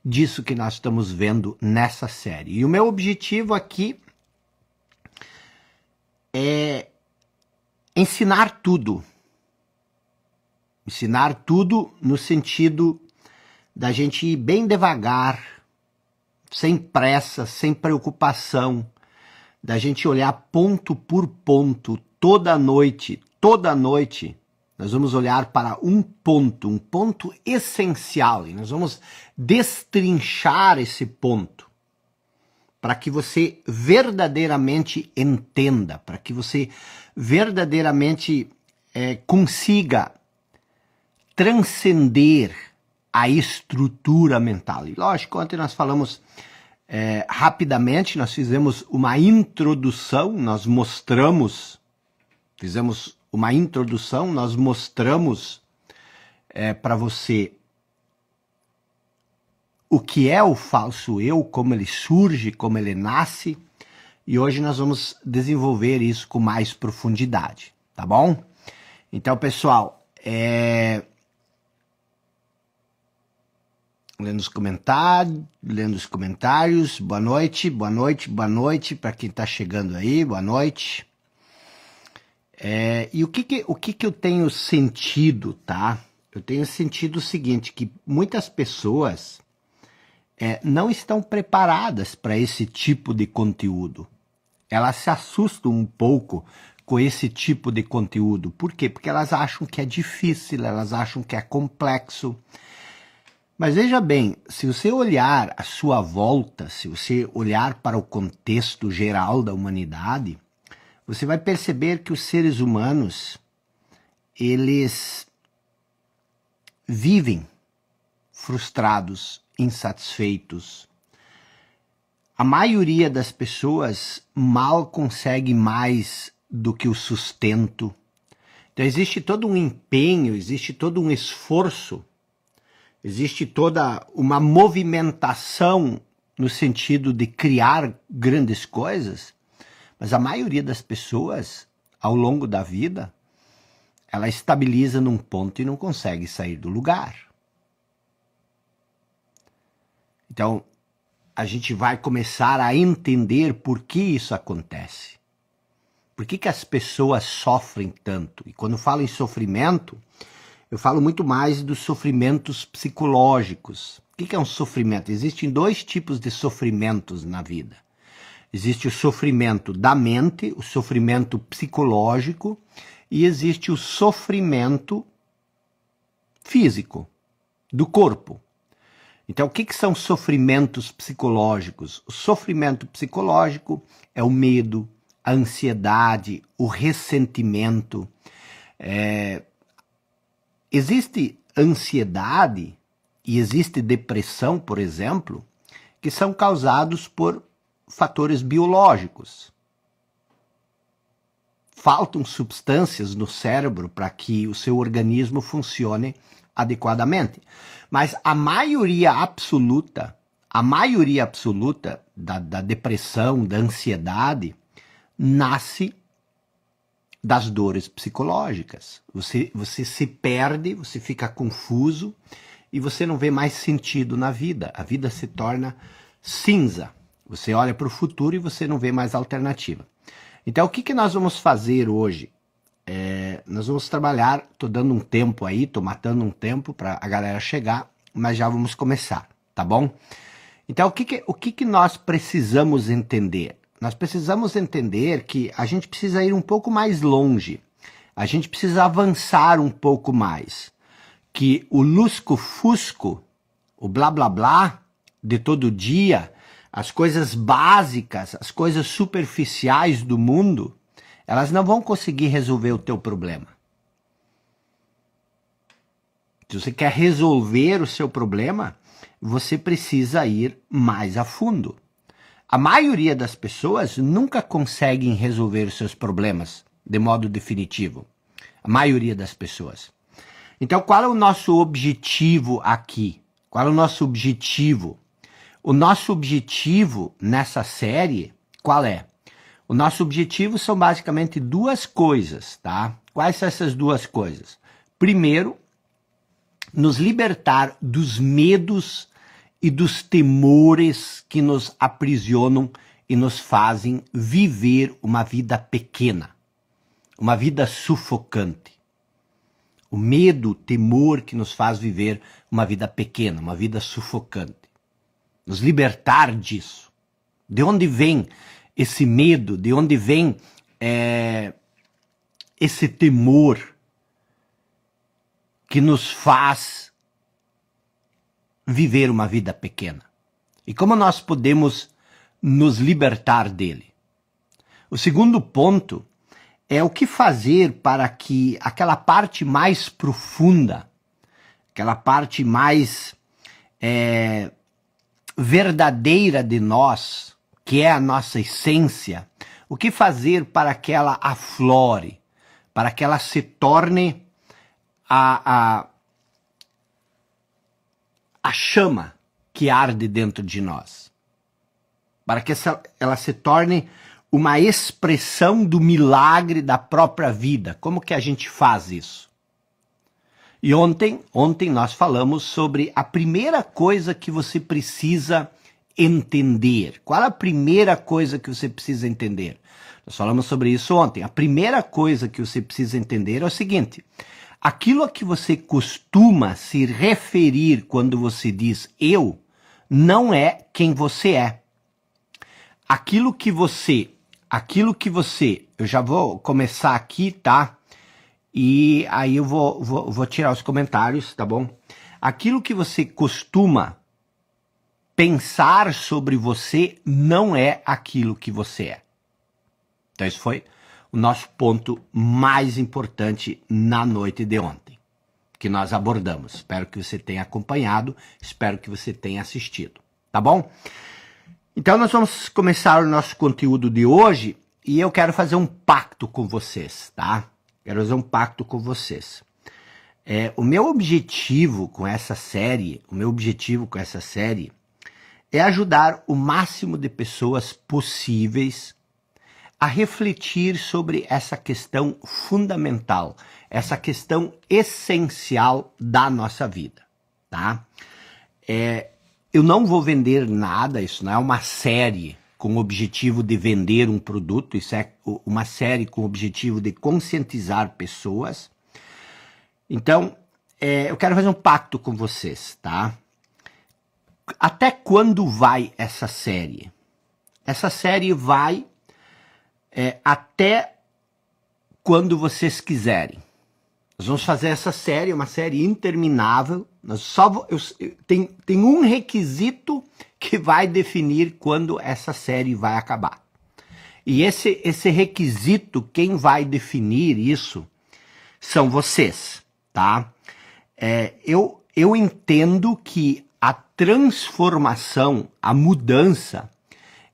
disso que nós estamos vendo nessa série. E o meu objetivo aqui é ensinar tudo. Ensinar tudo no sentido da gente ir bem devagar, sem pressa, sem preocupação, da gente olhar ponto por ponto, toda noite, nós vamos olhar para um ponto essencial, e nós vamos destrinchar esse ponto, para que você verdadeiramente entenda, para que você verdadeiramente consiga transcender a estrutura mental. E lógico, ontem nós falamos rapidamente, nós fizemos uma introdução, nós mostramos para você o que é o falso eu, como ele surge, como ele nasce, e hoje nós vamos desenvolver isso com mais profundidade, tá bom? Então, pessoal, lendo os comentários, boa noite para quem está chegando aí, boa noite. E o que eu tenho sentido, tá? Eu tenho sentido o seguinte, que muitas pessoas não estão preparadas para esse tipo de conteúdo. Elas se assustam um pouco com esse tipo de conteúdo. Por quê? Porque elas acham que é difícil, elas acham que é complexo. Mas veja bem, se você olhar à sua volta, se você olhar para o contexto geral da humanidade, você vai perceber que os seres humanos, eles vivem frustrados, insatisfeitos. A maioria das pessoas mal consegue mais do que o sustento. Então existe todo um empenho, existe todo um esforço, existe toda uma movimentação no sentido de criar grandes coisas, mas a maioria das pessoas, ao longo da vida, ela estabiliza num ponto e não consegue sair do lugar. Então, a gente vai começar a entender por que isso acontece. Por que as pessoas sofrem tanto? E quando falo em sofrimento, eu falo muito mais dos sofrimentos psicológicos. O que é um sofrimento? Existem dois tipos de sofrimentos na vida. Existe o sofrimento da mente, o sofrimento psicológico, e existe o sofrimento físico, do corpo. Então, o que são sofrimentos psicológicos? O sofrimento psicológico é o medo, a ansiedade, o ressentimento. Existe ansiedade e existe depressão, por exemplo, que são causados por fatores biológicos. Faltam substâncias no cérebro para que o seu organismo funcione adequadamente. Mas a maioria absoluta da depressão, da ansiedade, nasce das dores psicológicas. Você se perde, você fica confuso e você não vê mais sentido na vida. A vida se torna cinza. Você olha para o futuro e você não vê mais alternativa. Então, o que nós vamos fazer hoje? Nós vamos trabalhar, estou dando um tempo aí, estou matando um tempo para a galera chegar, mas já vamos começar, tá bom? Então, o que nós precisamos entender? Nós precisamos entender que a gente precisa ir um pouco mais longe, a gente precisa avançar um pouco mais, que o lusco-fusco, o blá blá blá de todo dia, as coisas básicas, as coisas superficiais do mundo, elas não vão conseguir resolver o teu problema. Se você quer resolver o seu problema, você precisa ir mais a fundo. A maioria das pessoas nunca conseguem resolver os seus problemas de modo definitivo. A maioria das pessoas. Então, qual é o nosso objetivo aqui? Qual é o nosso objetivo? O nosso objetivo nessa série, qual é? O nosso objetivo são basicamente duas coisas, tá? Quais são essas duas coisas? Primeiro, nos libertar dos medos e dos temores que nos aprisionam e nos fazem viver uma vida pequena, uma vida sufocante. O medo, o temor que nos faz viver uma vida pequena, uma vida sufocante. Nos libertar disso. De onde vem esse medo? De onde vem esse temor que nos faz viver uma vida pequena? E como nós podemos nos libertar dele? O segundo ponto é o que fazer para que aquela parte mais profunda, aquela parte mais verdadeira de nós, que é a nossa essência, o que fazer para que ela aflore, para que ela se torne a chama que arde dentro de nós, para que ela se torne uma expressão do milagre da própria vida. Como que a gente faz isso? E ontem nós falamos sobre a primeira coisa que você precisa entender. Qual é a primeira coisa que você precisa entender? Nós falamos sobre isso ontem. A primeira coisa que você precisa entender é o seguinte: aquilo a que você costuma se referir quando você diz eu, não é quem você é. Aquilo que você, eu já vou começar aqui, tá? E aí eu vou tirar os comentários, tá bom? Aquilo que você costuma pensar sobre você não é aquilo que você é. Então esse foi o nosso ponto mais importante na noite de ontem, que nós abordamos. Espero que você tenha acompanhado, espero que você tenha assistido, tá bom? Então nós vamos começar o nosso conteúdo de hoje e eu quero fazer um pacto com vocês, tá? Quero fazer um pacto com vocês. O meu objetivo com essa série, é ajudar o máximo de pessoas possíveis a refletir sobre essa questão fundamental, essa questão essencial da nossa vida, tá? Eu não vou vender nada, isso não é uma série com o objetivo de vender um produto, isso é uma série com o objetivo de conscientizar pessoas. Então, eu quero fazer um pacto com vocês, tá? Até quando vai essa série? Essa série vai até quando vocês quiserem. Nós vamos fazer essa série, uma série interminável. Tem um requisito que vai definir quando essa série vai acabar. E esse requisito, quem vai definir isso, são vocês, tá? Eu entendo que a transformação, a mudança,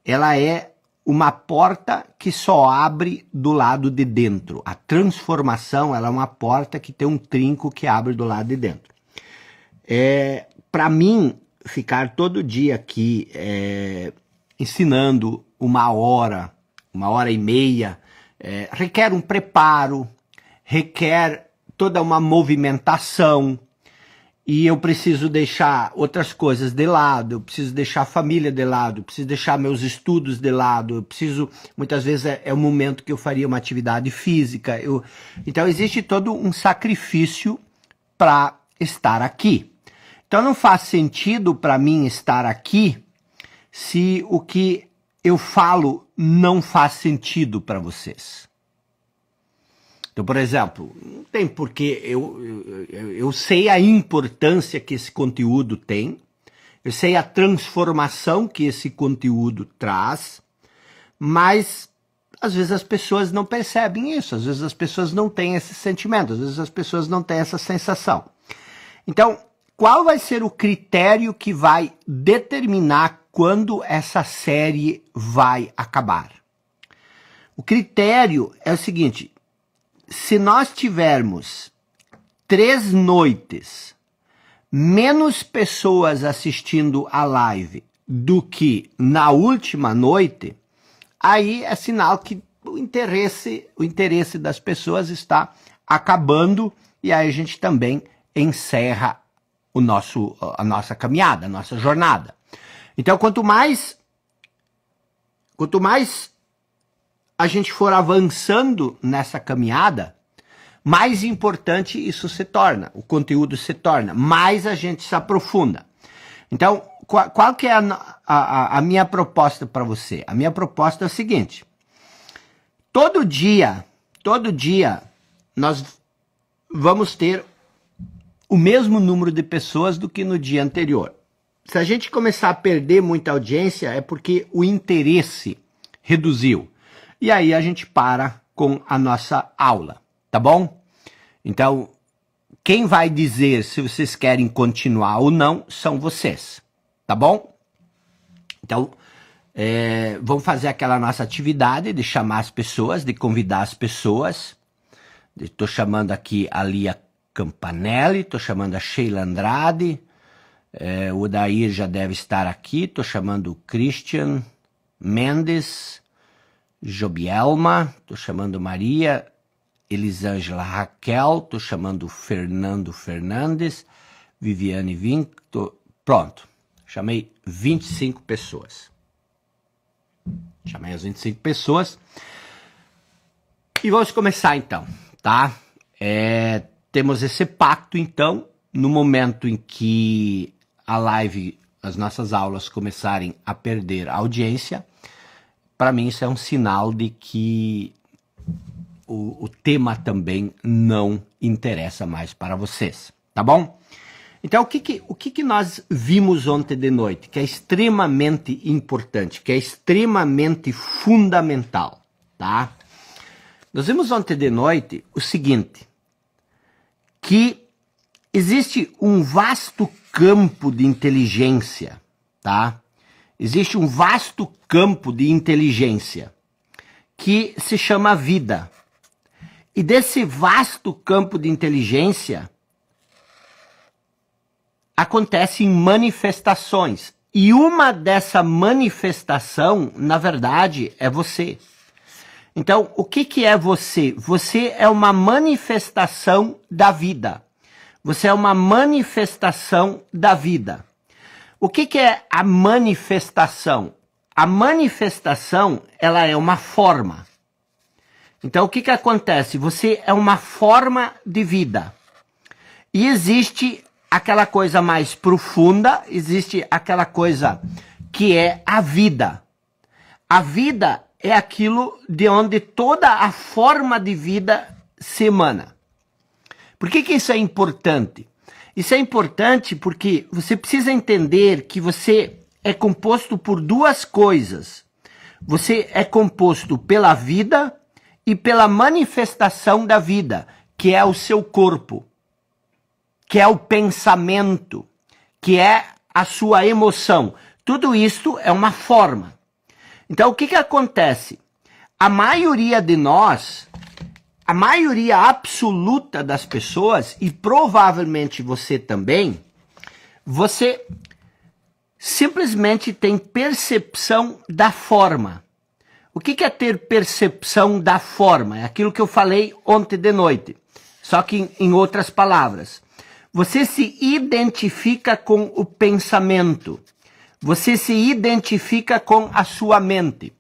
ela é uma porta que só abre do lado de dentro. A transformação, ela é uma porta que tem um trinco que abre do lado de dentro. Para mim, ficar todo dia aqui ensinando 1 hora, 1h30, requer um preparo, requer toda uma movimentação, e eu preciso deixar outras coisas de lado, eu preciso deixar a família de lado, eu preciso deixar meus estudos de lado, eu preciso, muitas vezes é o momento que eu faria uma atividade física, então existe todo um sacrifício para estar aqui. Então não faz sentido para mim estar aqui se o que eu falo não faz sentido para vocês. Então, por exemplo, não tem porquê, eu sei a importância que esse conteúdo tem, eu sei a transformação que esse conteúdo traz, mas às vezes as pessoas não percebem isso, às vezes as pessoas não têm esse sentimento, às vezes as pessoas não têm essa sensação. Então, qual vai ser o critério que vai determinar quando essa série vai acabar? O critério é o seguinte: se nós tivermos 3 noites, menos pessoas assistindo a live do que na última noite, aí é sinal que o interesse das pessoas está acabando, e aí a gente também encerra a nossa caminhada, a nossa jornada. Então, quanto mais a gente for avançando nessa caminhada, mais importante isso se torna, o conteúdo se torna, mais a gente se aprofunda. Então, qual que é a minha proposta para você? A minha proposta é a seguinte: todo dia, nós vamos ter o mesmo número de pessoas do que no dia anterior. Se a gente começar a perder muita audiência, é porque o interesse reduziu. E aí a gente para com a nossa aula, tá bom? Então, quem vai dizer se vocês querem continuar ou não são vocês, tá bom? Então, vamos fazer aquela nossa atividade de chamar as pessoas, de convidar as pessoas. Estou chamando aqui a Lia Campanelli, estou chamando a Sheila Andrade, o Odair já deve estar aqui, estou chamando o Christian Mendes, Jobielma, estou chamando Maria Elisângela Raquel, estou chamando Fernando Fernandes, Viviane Vinto, pronto, chamei 25 pessoas. Chamei as 25 pessoas e vamos começar então, tá? Temos esse pacto então, no momento em que a live, as nossas aulas começarem a perder a audiência, para mim isso é um sinal de que o tema também não interessa mais para vocês, tá bom? Então, o que nós vimos ontem de noite, que é extremamente importante, que é extremamente fundamental, tá? Nós vimos ontem de noite o seguinte, que existe um vasto campo de inteligência, tá? Existe um vasto campo de inteligência que se chama vida. E desse vasto campo de inteligência acontecem manifestações. E uma dessa manifestação, na verdade, é você. Então, o que é você? Você é uma manifestação da vida. Você é uma manifestação da vida. O que é a manifestação? A manifestação, ela é uma forma. Então, o que acontece? Você é uma forma de vida. E existe aquela coisa mais profunda, existe aquela coisa que é a vida. A vida é aquilo de onde toda a forma de vida se emana. Por que isso é importante? Isso é importante porque você precisa entender que você é composto por duas coisas. Você é composto pela vida e pela manifestação da vida, que é o seu corpo, que é o pensamento, que é a sua emoção. Tudo isto é uma forma. Então, o que acontece? A maioria de nós, a maioria absoluta das pessoas, e provavelmente você também, você simplesmente tem percepção da forma. O que é ter percepção da forma? É aquilo que eu falei ontem de noite, só que em outras palavras. Você se identifica com o pensamento. Você se identifica com a sua mente.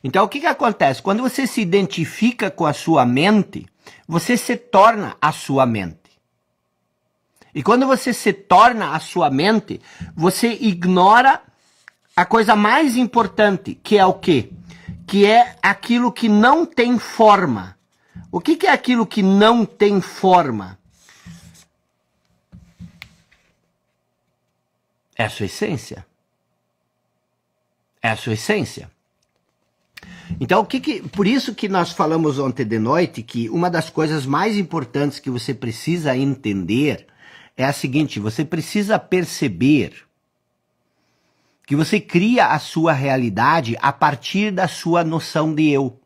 Então, o que acontece? Quando você se identifica com a sua mente, você se torna a sua mente. E quando você se torna a sua mente, você ignora a coisa mais importante, que é o quê? Que é aquilo que não tem forma. O que é aquilo que não tem forma? É a sua essência. É a sua essência. Então, por isso que nós falamos ontem de noite que uma das coisas mais importantes que você precisa entender é a seguinte: você precisa perceber que você cria a sua realidade a partir da sua noção de eu.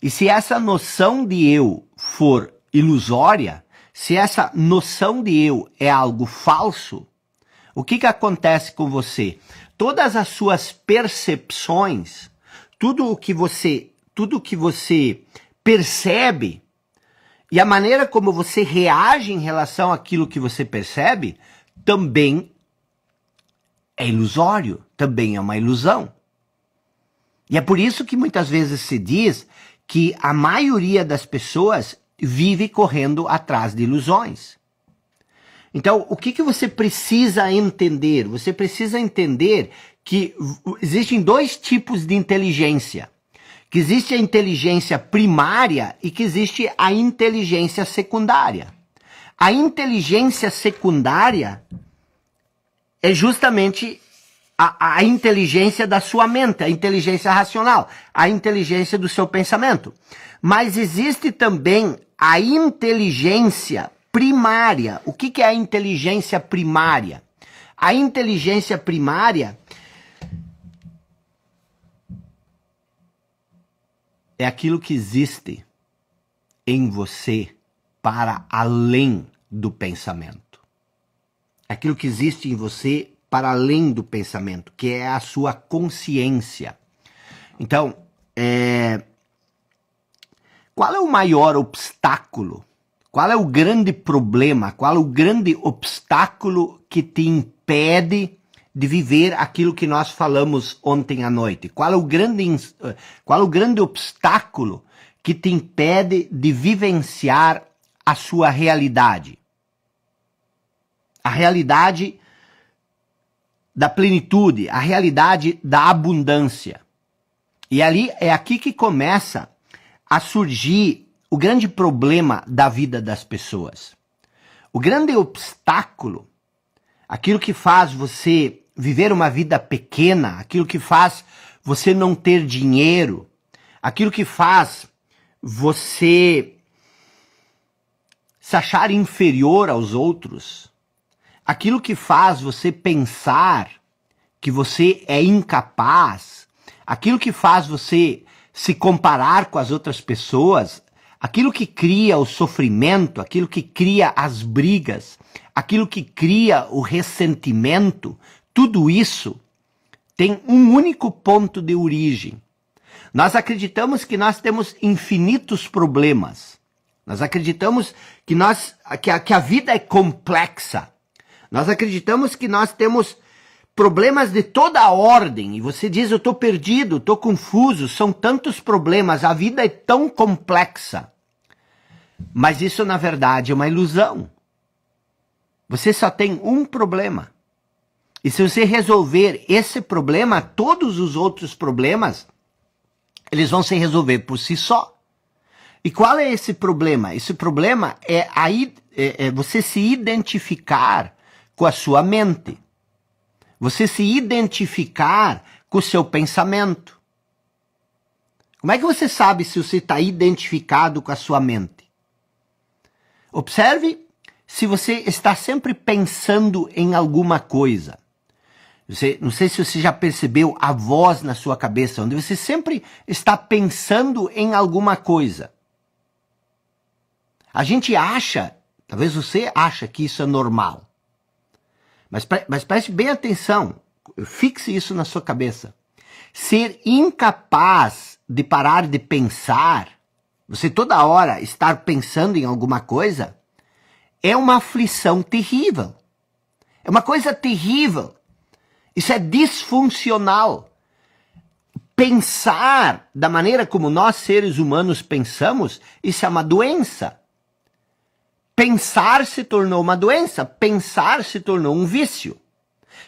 E se essa noção de eu for ilusória, se essa noção de eu é algo falso, o que acontece com você? Todas as suas percepções, tudo o que você percebe e a maneira como você reage em relação àquilo que você percebe, também é ilusório, também é uma ilusão. E é por isso que muitas vezes se diz que a maioria das pessoas vive correndo atrás de ilusões. Então, o que você precisa entender? Você precisa entender que existem dois tipos de inteligência. Que existe a inteligência primária e que existe a inteligência secundária. A inteligência secundária é justamente a inteligência da sua mente, a inteligência racional, a inteligência do seu pensamento. Mas existe também a inteligência primária. O que é a inteligência primária? A inteligência primária é aquilo que existe em você para além do pensamento. Aquilo que existe em você para além do pensamento, que é a sua consciência. Então, qual é o maior obstáculo? Qual é o grande problema? Qual é o grande obstáculo que te impede de viver aquilo que nós falamos ontem à noite? Qual é o grande obstáculo que te impede de vivenciar a sua realidade? A realidade da plenitude, a realidade da abundância. E é aqui que começa a surgir o grande problema da vida das pessoas. O grande obstáculo, aquilo que faz você viver uma vida pequena, aquilo que faz você não ter dinheiro, aquilo que faz você se achar inferior aos outros, aquilo que faz você pensar que você é incapaz, aquilo que faz você se comparar com as outras pessoas, aquilo que cria o sofrimento, aquilo que cria as brigas, aquilo que cria o ressentimento, tudo isso tem um único ponto de origem. Nós acreditamos que nós temos infinitos problemas. Nós acreditamos que a vida é complexa. Nós acreditamos que nós temos problemas de toda a ordem. E você diz, eu estou perdido, estou confuso, são tantos problemas, a vida é tão complexa. Mas isso, na verdade, é uma ilusão. Você só tem um problema. E se você resolver esse problema, todos os outros problemas, eles vão se resolver por si só. E qual é esse problema? Esse problema é você se identificar com a sua mente. Você se identificar com o seu pensamento. Como é que você sabe se você está identificado com a sua mente? Observe se você está sempre pensando em alguma coisa. Não sei se você já percebeu a voz na sua cabeça, onde você sempre está pensando em alguma coisa. A gente acha, talvez você acha que isso é normal. Mas preste bem atenção, fixe isso na sua cabeça. Ser incapaz de parar de pensar, você toda hora estar pensando em alguma coisa, é uma aflição terrível. É uma coisa terrível. Isso é disfuncional. Pensar da maneira como nós seres humanos pensamos, isso é uma doença. Pensar se tornou uma doença, pensar se tornou um vício.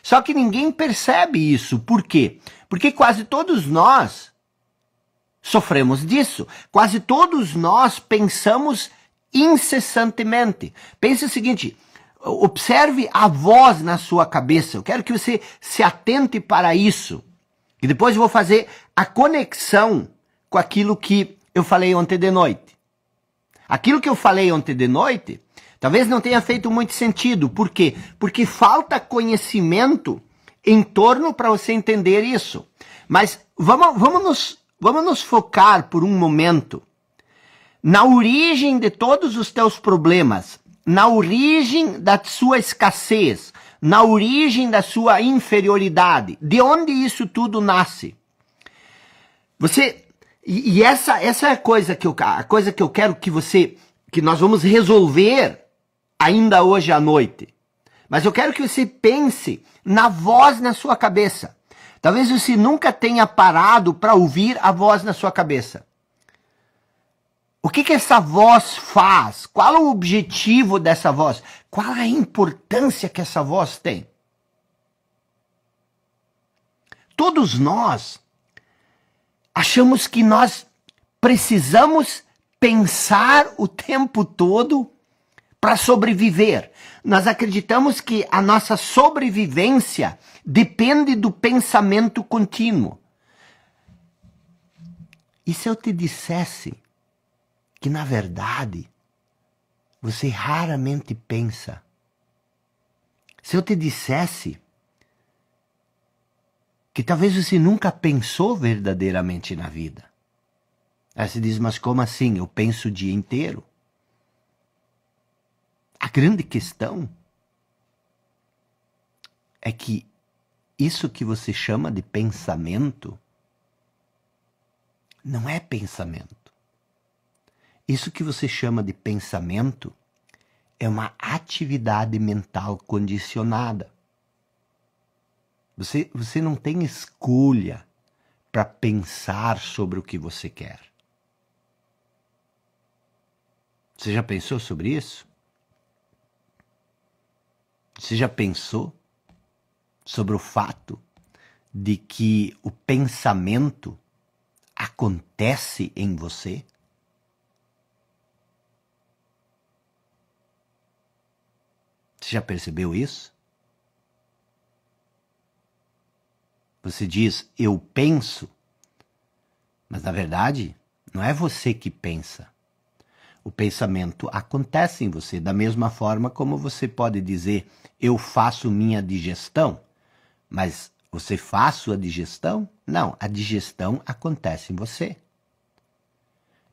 Só que ninguém percebe isso. Por quê? Porque quase todos nós sofremos disso. Quase todos nós pensamos incessantemente. Pense o seguinte, observe a voz na sua cabeça. Eu quero que você se atente para isso. E depois eu vou fazer a conexão com aquilo que eu falei ontem de noite. Aquilo que eu falei ontem de noite, talvez não tenha feito muito sentido. Por quê? Porque falta conhecimento em torno para você entender isso. Mas vamos nos focar por um momento na origem de todos os teus problemas, na origem da sua escassez, na origem da sua inferioridade. De onde isso tudo nasce? E essa é a coisa que eu quero que nós vamos resolver ainda hoje à noite. Mas eu quero que você pense na voz na sua cabeça. Talvez você nunca tenha parado para ouvir a voz na sua cabeça. O que essa voz faz? Qual é o objetivo dessa voz? Qual a importância que essa voz tem? Todos nós achamos que nós precisamos pensar o tempo todo para sobreviver. Nós acreditamos que a nossa sobrevivência depende do pensamento contínuo. E se eu te dissesse que, na verdade, você raramente pensa? Se eu te dissesse que talvez você nunca pensou verdadeiramente na vida? Aí você diz, mas como assim? Eu penso o dia inteiro. A grande questão é que isso que você chama de pensamento não é pensamento. Isso que você chama de pensamento é uma atividade mental condicionada. Você não tem escolha para pensar sobre o que você quer. Você já pensou sobre isso? Você já pensou sobre o fato de que o pensamento acontece em você? Você já percebeu isso? Você diz, eu penso, mas na verdade não é você que pensa. O pensamento acontece em você, da mesma forma como você pode dizer, eu faço minha digestão, mas você faz sua digestão? Não, a digestão acontece em você.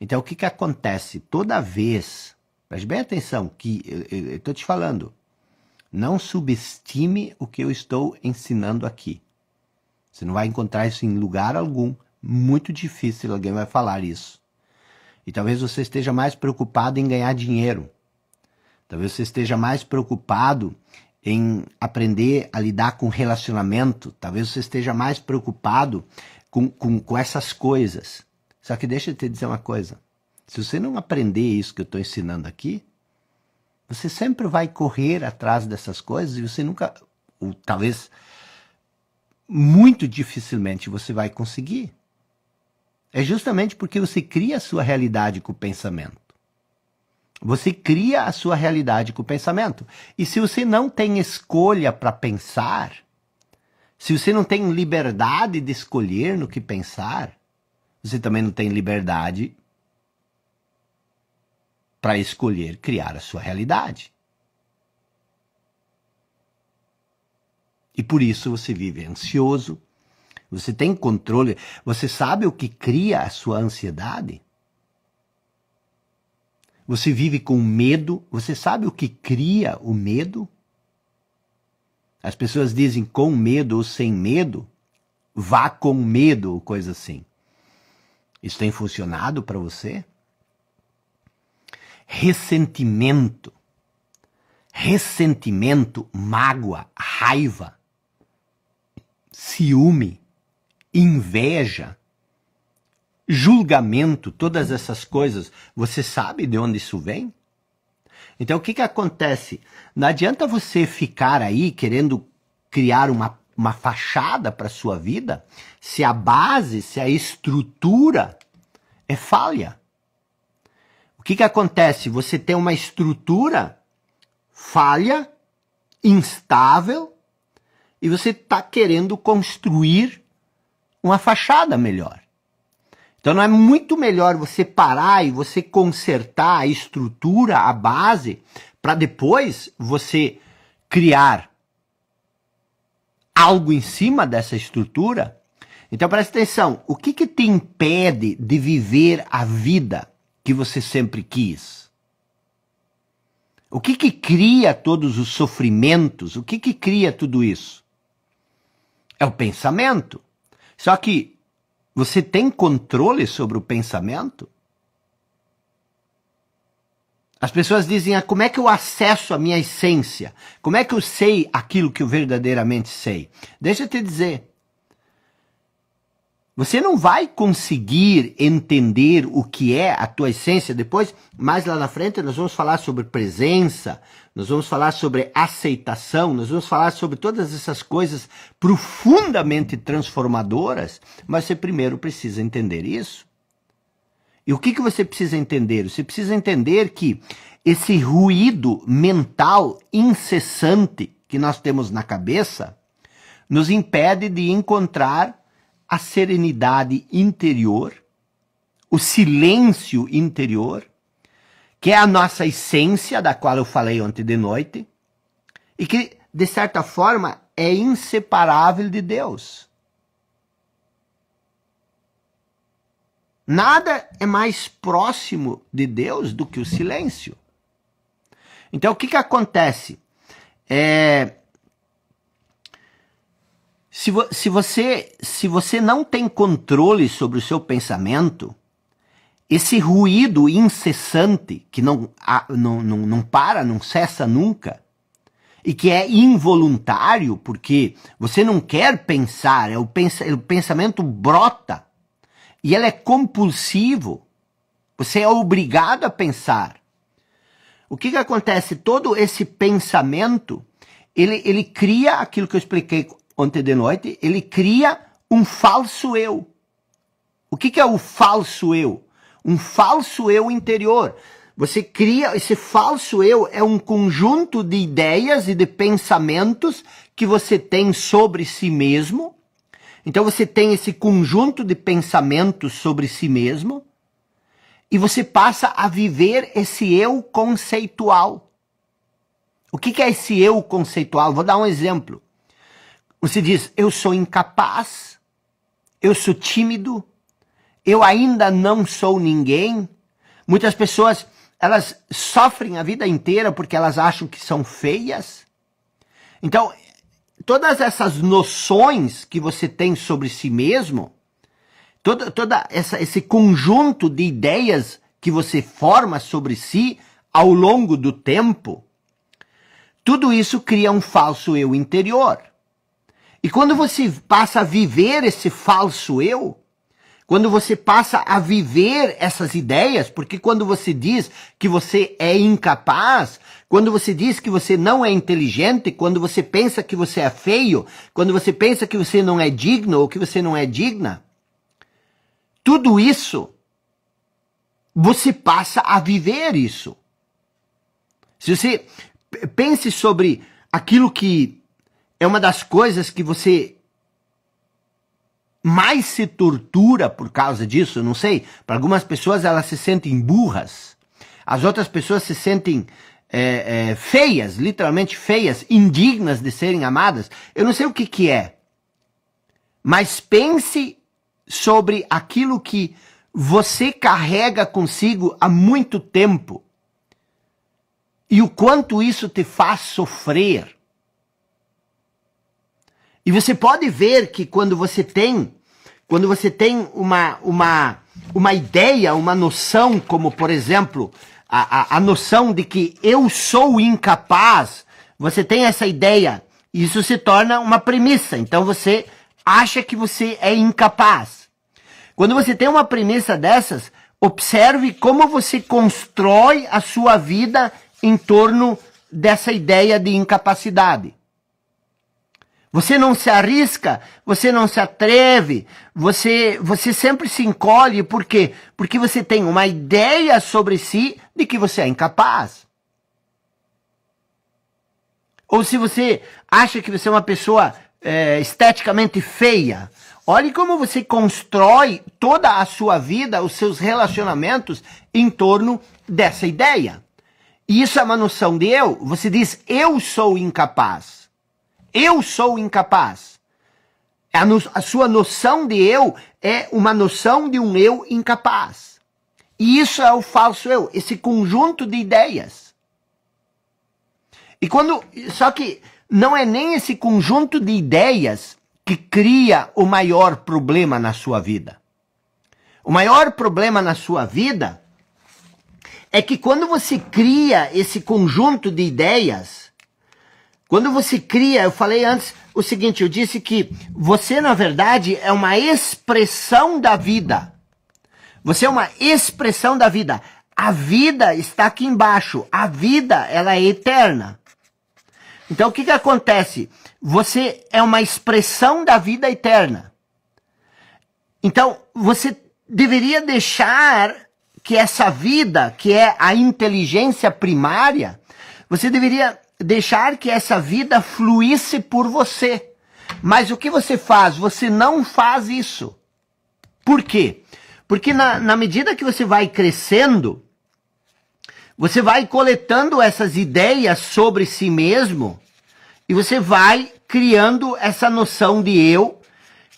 Então o que acontece toda vez, preste bem atenção, que eu estou te falando, não subestime o que eu estou ensinando aqui. Você não vai encontrar isso em lugar algum, muito difícil alguém vai falar isso. E talvez você esteja mais preocupado em ganhar dinheiro. Talvez você esteja mais preocupado em aprender a lidar com relacionamento. Talvez você esteja mais preocupado com essas coisas. Só que deixa eu te dizer uma coisa. Se você não aprender isso que eu estou ensinando aqui, você sempre vai correr atrás dessas coisas e você nunca, ou talvez muito dificilmente você vai conseguir. É justamente porque você cria a sua realidade com o pensamento. Você cria a sua realidade com o pensamento. E se você não tem escolha para pensar, se você não tem liberdade de escolher no que pensar, você também não tem liberdade para escolher criar a sua realidade. E por isso você vive ansioso. Você tem controle? Você sabe o que cria a sua ansiedade? Você vive com medo? Você sabe o que cria o medo? As pessoas dizem com medo ou sem medo. Vá com medo ou coisa assim. Isso tem funcionado para você? Ressentimento. Ressentimento, mágoa, raiva, ciúme, inveja, julgamento, todas essas coisas, você sabe de onde isso vem? Então o que acontece? Não adianta você ficar aí querendo criar uma fachada para a sua vida se a base, se a estrutura é falha. O que acontece? Você tem uma estrutura falha, instável, e você está querendo construir uma fachada melhor. Então não é muito melhor você parar e você consertar a estrutura, a base, para depois você criar algo em cima dessa estrutura? Então presta atenção, o que te impede de viver a vida que você sempre quis? O que cria todos os sofrimentos? O que cria tudo isso? É o pensamento. Só que você tem controle sobre o pensamento? As pessoas dizem, como é que eu acesso a minha essência? Como é que eu sei aquilo que eu verdadeiramente sei? Deixa eu te dizer. Você não vai conseguir entender o que é a tua essência. Depois, mais lá na frente, nós vamos falar sobre presença, nós vamos falar sobre aceitação, nós vamos falar sobre todas essas coisas profundamente transformadoras, mas você primeiro precisa entender isso. E o que você precisa entender? Você precisa entender que esse ruído mental incessante que nós temos na cabeça nos impede de encontrar a serenidade interior, o silêncio interior, que é a nossa essência, da qual eu falei ontem de noite, e que, de certa forma, é inseparável de Deus. Nada é mais próximo de Deus do que o silêncio. Então, o que acontece? Se você não tem controle sobre o seu pensamento, esse ruído incessante, que não para, não cessa nunca, e que é involuntário, porque você não quer pensar, o pensamento brota, e ele é compulsivo, você é obrigado a pensar. O que acontece? Todo esse pensamento, ele cria aquilo que eu expliquei ontem de noite, ele cria um falso eu. O que é o falso eu? Um falso eu interior. Você cria, esse falso eu é um conjunto de ideias e de pensamentos que você tem sobre si mesmo. Então você tem esse conjunto de pensamentos sobre si mesmo e você passa a viver esse eu conceitual. O que é esse eu conceitual? Vou dar um exemplo. Você diz, eu sou incapaz, eu sou tímido, eu ainda não sou ninguém. Muitas pessoas, elas sofrem a vida inteira porque elas acham que são feias. Então, todas essas noções que você tem sobre si mesmo, esse conjunto de ideias que você forma sobre si ao longo do tempo, tudo isso cria um falso eu interior. E quando você passa a viver esse falso eu, quando você passa a viver essas ideias, porque quando você diz que você é incapaz, quando você diz que você não é inteligente, quando você pensa que você é feio, quando você pensa que você não é digno ou que você não é digna, tudo isso, você passa a viver isso. Se você pense sobre aquilo que é uma das coisas que você mais se tortura por causa disso, eu não sei. Para algumas pessoas elas se sentem burras. As outras pessoas se sentem feias, literalmente feias, indignas de serem amadas. Eu não sei o que é. Mas pense sobre aquilo que você carrega consigo há muito tempo. E o quanto isso te faz sofrer. E você pode ver que quando você tem uma ideia, uma noção, como por exemplo, a noção de que eu sou incapaz, você tem essa ideia, isso se torna uma premissa, então você acha que você é incapaz. Quando você tem uma premissa dessas, observe como você constrói a sua vida em torno dessa ideia de incapacidade. Você não se arrisca, você não se atreve, você sempre se encolhe, por quê? Porque você tem uma ideia sobre si de que você é incapaz. Ou se você acha que você é uma pessoa esteticamente feia, olhe como você constrói toda a sua vida, os seus relacionamentos em torno dessa ideia. E isso é uma noção de eu. Você diz, eu sou incapaz. Eu sou incapaz. A sua noção de eu é uma noção de um eu incapaz. E isso é o falso eu, esse conjunto de ideias. Só que não é nem esse conjunto de ideias que cria o maior problema na sua vida. O maior problema na sua vida é que quando você cria esse conjunto de ideias, quando você cria, eu falei antes o seguinte, eu disse que você, na verdade, é uma expressão da vida. Você é uma expressão da vida. A vida está aqui embaixo. A vida, ela é eterna. Então, o que acontece? Você é uma expressão da vida eterna. Então, você deveria deixar que essa vida, que é a inteligência primária, você deveria deixar que essa vida fluísse por você. Mas o que você faz? Você não faz isso. Por quê? Porque na medida que você vai crescendo, você vai coletando essas ideias sobre si mesmo e você vai criando essa noção de eu,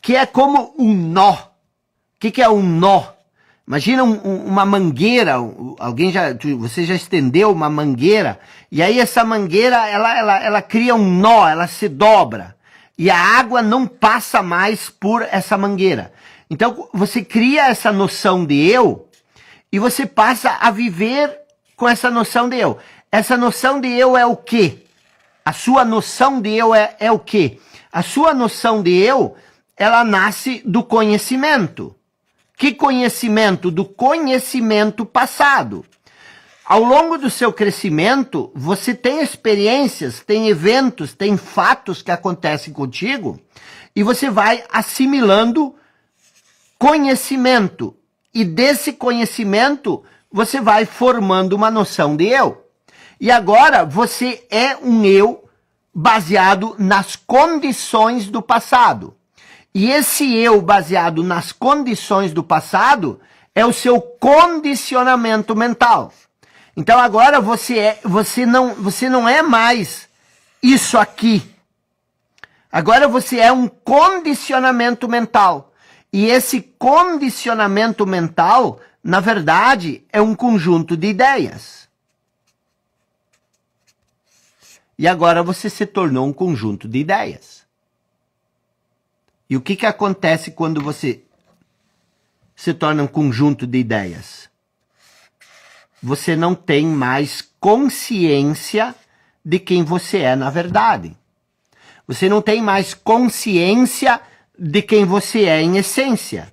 que é como um nó. O que é um nó? Imagina uma mangueira, você já estendeu uma mangueira, e aí essa mangueira, ela cria um nó, ela se dobra, e a água não passa mais por essa mangueira. Então, você cria essa noção de eu, e você passa a viver com essa noção de eu. Essa noção de eu é o quê? A sua noção de eu é o quê? A sua noção de eu, ela nasce do conhecimento. Que conhecimento? Do conhecimento passado. Ao longo do seu crescimento, você tem experiências, tem eventos, tem fatos que acontecem contigo, e você vai assimilando conhecimento. E desse conhecimento, você vai formando uma noção de eu. E agora, você é um eu baseado nas condições do passado. E esse eu baseado nas condições do passado é o seu condicionamento mental. Então agora você não é mais isso aqui. Agora você é um condicionamento mental. E esse condicionamento mental, na verdade, é um conjunto de ideias. E agora você se tornou um conjunto de ideias. E o que acontece quando você se torna um conjunto de ideias? Você não tem mais consciência de quem você é na verdade. Você não tem mais consciência de quem você é em essência.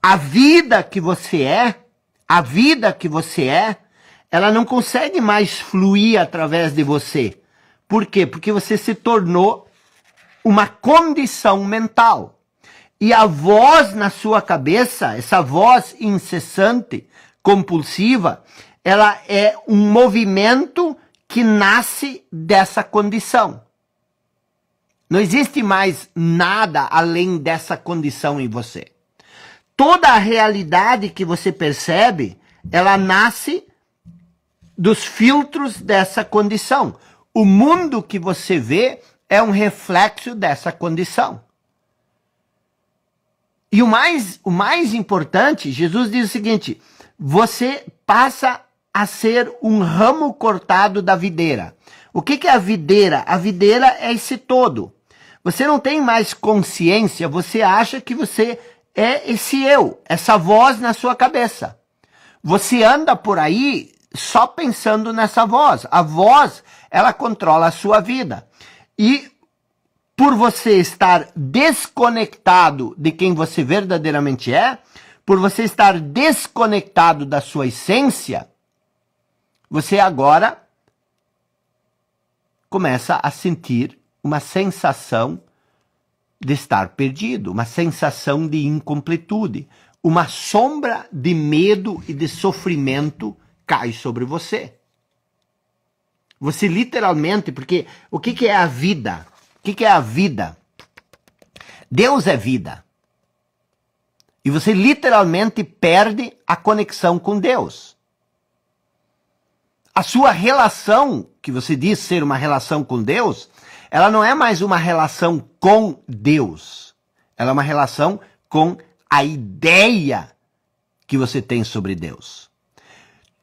A vida que você é, ela não consegue mais fluir através de você. Por quê? Porque você se tornou uma condição mental. E a voz na sua cabeça, essa voz incessante, compulsiva, ela é um movimento que nasce dessa condição. Não existe mais nada além dessa condição em você. Toda a realidade que você percebe, ela nasce dos filtros dessa condição. O mundo que você vê é um reflexo dessa condição. E o mais importante, Jesus diz o seguinte, você passa a ser um ramo cortado da videira. O que é a videira? A videira é esse todo. Você não tem mais consciência, você acha que você é esse eu, essa voz na sua cabeça. Você anda por aí só pensando nessa voz. A voz, ela controla a sua vida. E por você estar desconectado de quem você verdadeiramente é, por você estar desconectado da sua essência, você agora começa a sentir uma sensação de estar perdido, uma sensação de incompletude, uma sombra de medo e de sofrimento cai sobre você. Você literalmente, porque o que é a vida? O que é a vida? Deus é vida. E você literalmente perde a conexão com Deus. A sua relação, que você diz ser uma relação com Deus, ela não é mais uma relação com Deus. Ela é uma relação com a ideia que você tem sobre Deus.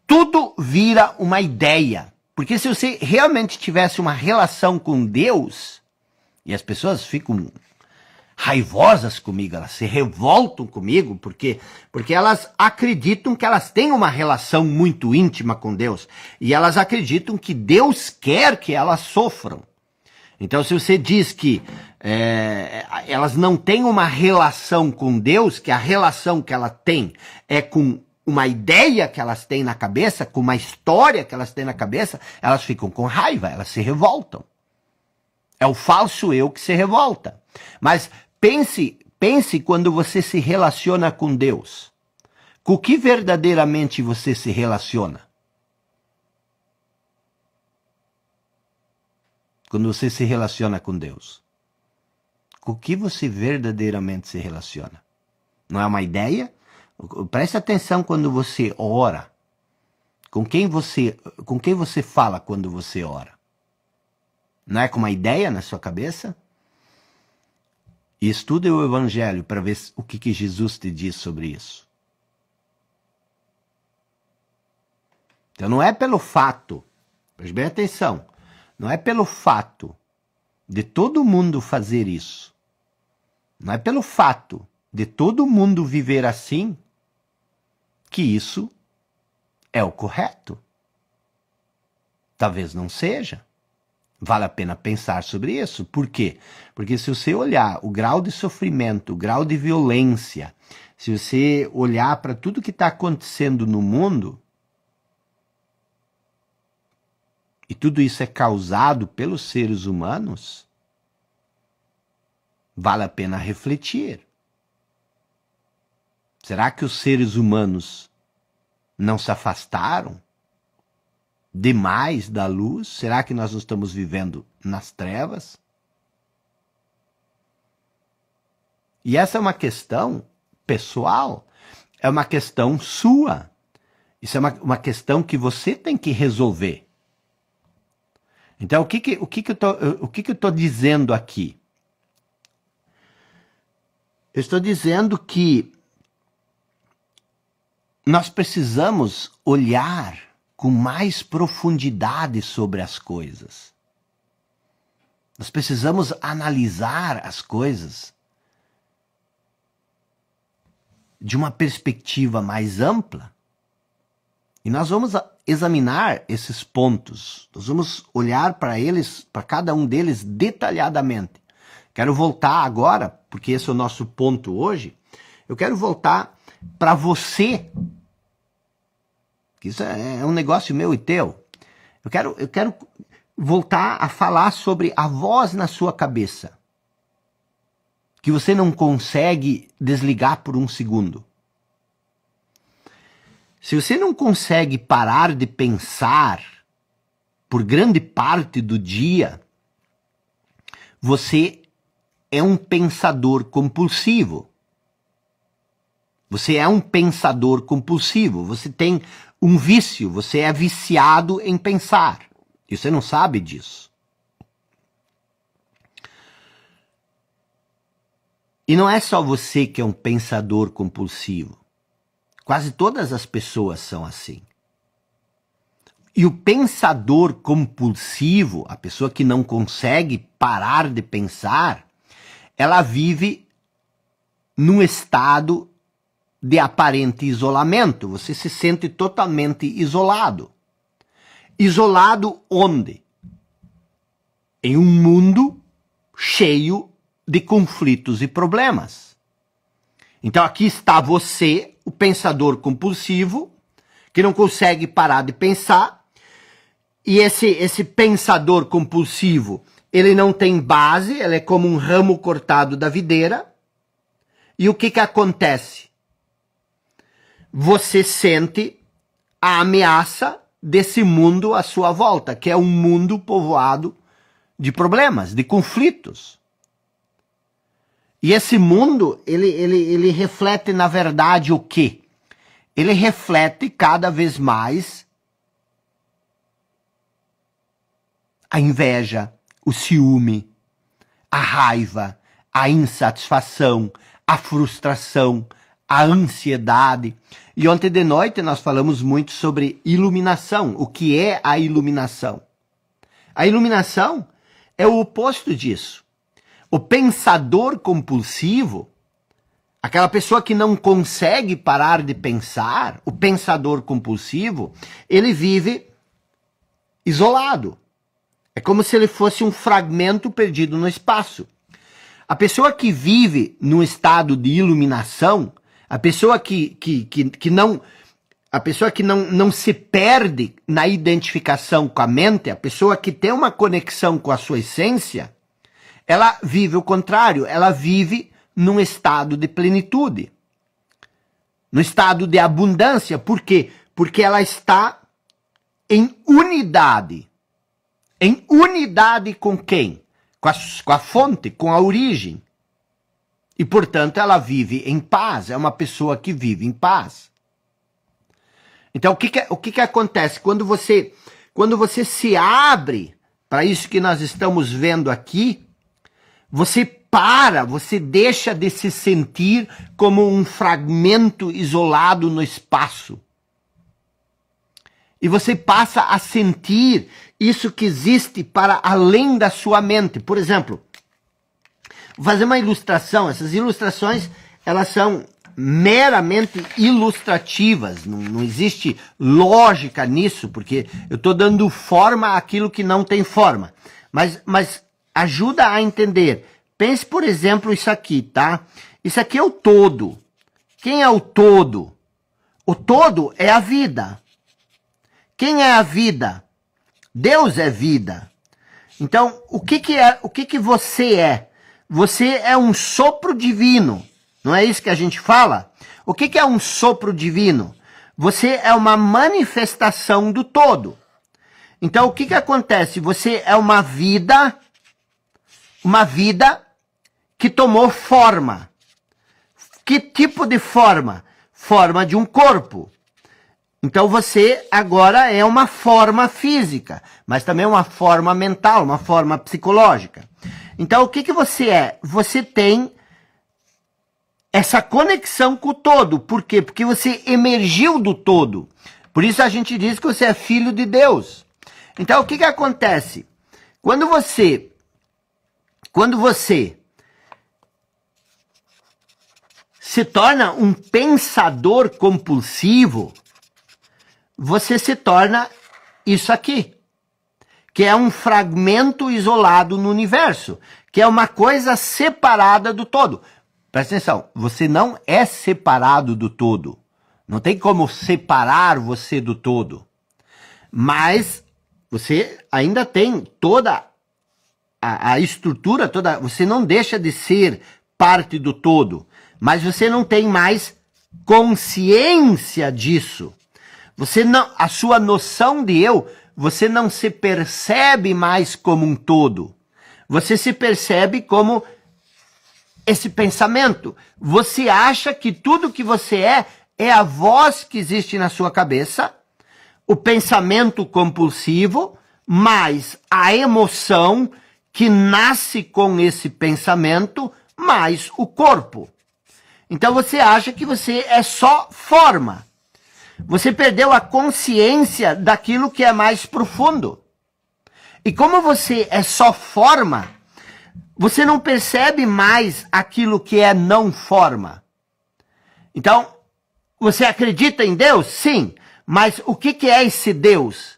Tudo vira uma ideia. Porque se você realmente tivesse uma relação com Deus, e as pessoas ficam raivosas comigo, elas se revoltam comigo, porque elas acreditam que elas têm uma relação muito íntima com Deus, e elas acreditam que Deus quer que elas sofram. Então, se você diz que elas não têm uma relação com Deus, que a relação que ela tem é com uma ideia que elas têm na cabeça, com uma história que elas têm na cabeça, elas ficam com raiva, elas se revoltam. É o falso eu que se revolta. Mas pense quando você se relaciona com Deus. Com o que verdadeiramente você se relaciona? Quando você se relaciona com Deus. Com o que você verdadeiramente se relaciona? Não é uma ideia? Preste atenção quando você ora. Com quem você fala quando você ora? Não é com uma ideia na sua cabeça? E estude o Evangelho para ver o que Jesus te diz sobre isso. Então não é pelo fato, preste bem atenção, não é pelo fato de todo mundo fazer isso, não é pelo fato de todo mundo viver assim, que isso é o correto. Talvez não seja. Vale a pena pensar sobre isso. Por quê? Porque se você olhar o grau de sofrimento, o grau de violência, se você olhar para tudo que está acontecendo no mundo, e tudo isso é causado pelos seres humanos, vale a pena refletir. Será que os seres humanos não se afastaram demais da luz? Será que nós não estamos vivendo nas trevas? E essa é uma questão pessoal, é uma questão sua. Isso é uma questão que você tem que resolver. Então, o que eu estou dizendo aqui? Eu estou dizendo que nós precisamos olhar com mais profundidade sobre as coisas. Nós precisamos analisar as coisas de uma perspectiva mais ampla. E nós vamos examinar esses pontos. Nós vamos olhar para eles, para cada um deles detalhadamente. Quero voltar agora, porque esse é o nosso ponto hoje. Eu quero voltar para você. Isso é um negócio meu e teu. Eu quero voltar a falar sobre a voz na sua cabeça, que você não consegue desligar por um segundo. Se você não consegue parar de pensar por grande parte do dia, você é um pensador compulsivo. Você é um pensador compulsivo. Você tem um vício. Você é viciado em pensar. E você não sabe disso. E não é só você que é um pensador compulsivo. Quase todas as pessoas são assim. E o pensador compulsivo, a pessoa que não consegue parar de pensar, ela vive num estado de aparente isolamento. Você se sente totalmente isolado. Isolado onde? Em um mundo cheio de conflitos e problemas. Então aqui está você, o pensador compulsivo, que não consegue parar de pensar, e esse pensador compulsivo, ele não tem base, ele é como um ramo cortado da videira, e o que acontece? Você sente a ameaça desse mundo à sua volta, que é um mundo povoado de problemas, de conflitos. E esse mundo, ele reflete, na verdade, o quê? Ele reflete cada vez mais a inveja, o ciúme, a raiva, a insatisfação, a frustração, a ansiedade. E ontem de noite nós falamos muito sobre iluminação. O que é a iluminação? A iluminação é o oposto disso. O pensador compulsivo, aquela pessoa que não consegue parar de pensar, o pensador compulsivo, ele vive isolado. É como se ele fosse um fragmento perdido no espaço. A pessoa que vive num estado de iluminação, a pessoa que não se perde na identificação com a mente, a pessoa que tem uma conexão com a sua essência, ela vive o contrário, ela vive num estado de plenitude, num estado de abundância. Por quê? Porque ela está em unidade. Em unidade com quem? Com a fonte, com a origem. E, portanto, ela vive em paz, é uma pessoa que vive em paz. Então, o que acontece? Quando você se abre para isso que nós estamos vendo aqui, você deixa de se sentir como um fragmento isolado no espaço. E você passa a sentir isso que existe para além da sua mente. Por exemplo, vou fazer uma ilustração. Essas ilustrações, elas são meramente ilustrativas. Não existe lógica nisso, porque eu estou dando forma àquilo que não tem forma. Mas ajuda a entender. Pense, por exemplo, isso aqui, tá? Isso aqui é o todo. Quem é o todo? O todo é a vida. Quem é a vida? Deus é vida. Então, o que você é? Você é um sopro divino. Não é isso que a gente fala? O que é um sopro divino? Você é uma manifestação do todo. Então, o que acontece? Você é uma vida que tomou forma. Que tipo de forma? Forma de um corpo. Então você agora é uma forma física, mas também uma forma mental, uma forma psicológica. Então o que você é? Você tem essa conexão com o todo. Por quê? Porque você emergiu do todo. Por isso a gente diz que você é filho de Deus. Então o que acontece? Quando você se torna um pensador compulsivo, você se torna isso aqui, que é um fragmento isolado no universo, que é uma coisa separada do todo. Presta atenção, você não é separado do todo. Não tem como separar você do todo. Mas você ainda tem toda a estrutura, você não deixa de ser parte do todo. Mas você não tem mais consciência disso. A sua noção de eu, você não se percebe mais como um todo. Você se percebe como esse pensamento. Você acha que tudo que você é a voz que existe na sua cabeça, o pensamento compulsivo, mais a emoção que nasce com esse pensamento, mais o corpo. Então você acha que você é só forma. Você perdeu a consciência daquilo que é mais profundo. E como você é só forma, você não percebe mais aquilo que é não forma. Então, você acredita em Deus? Sim. Mas o que é esse Deus?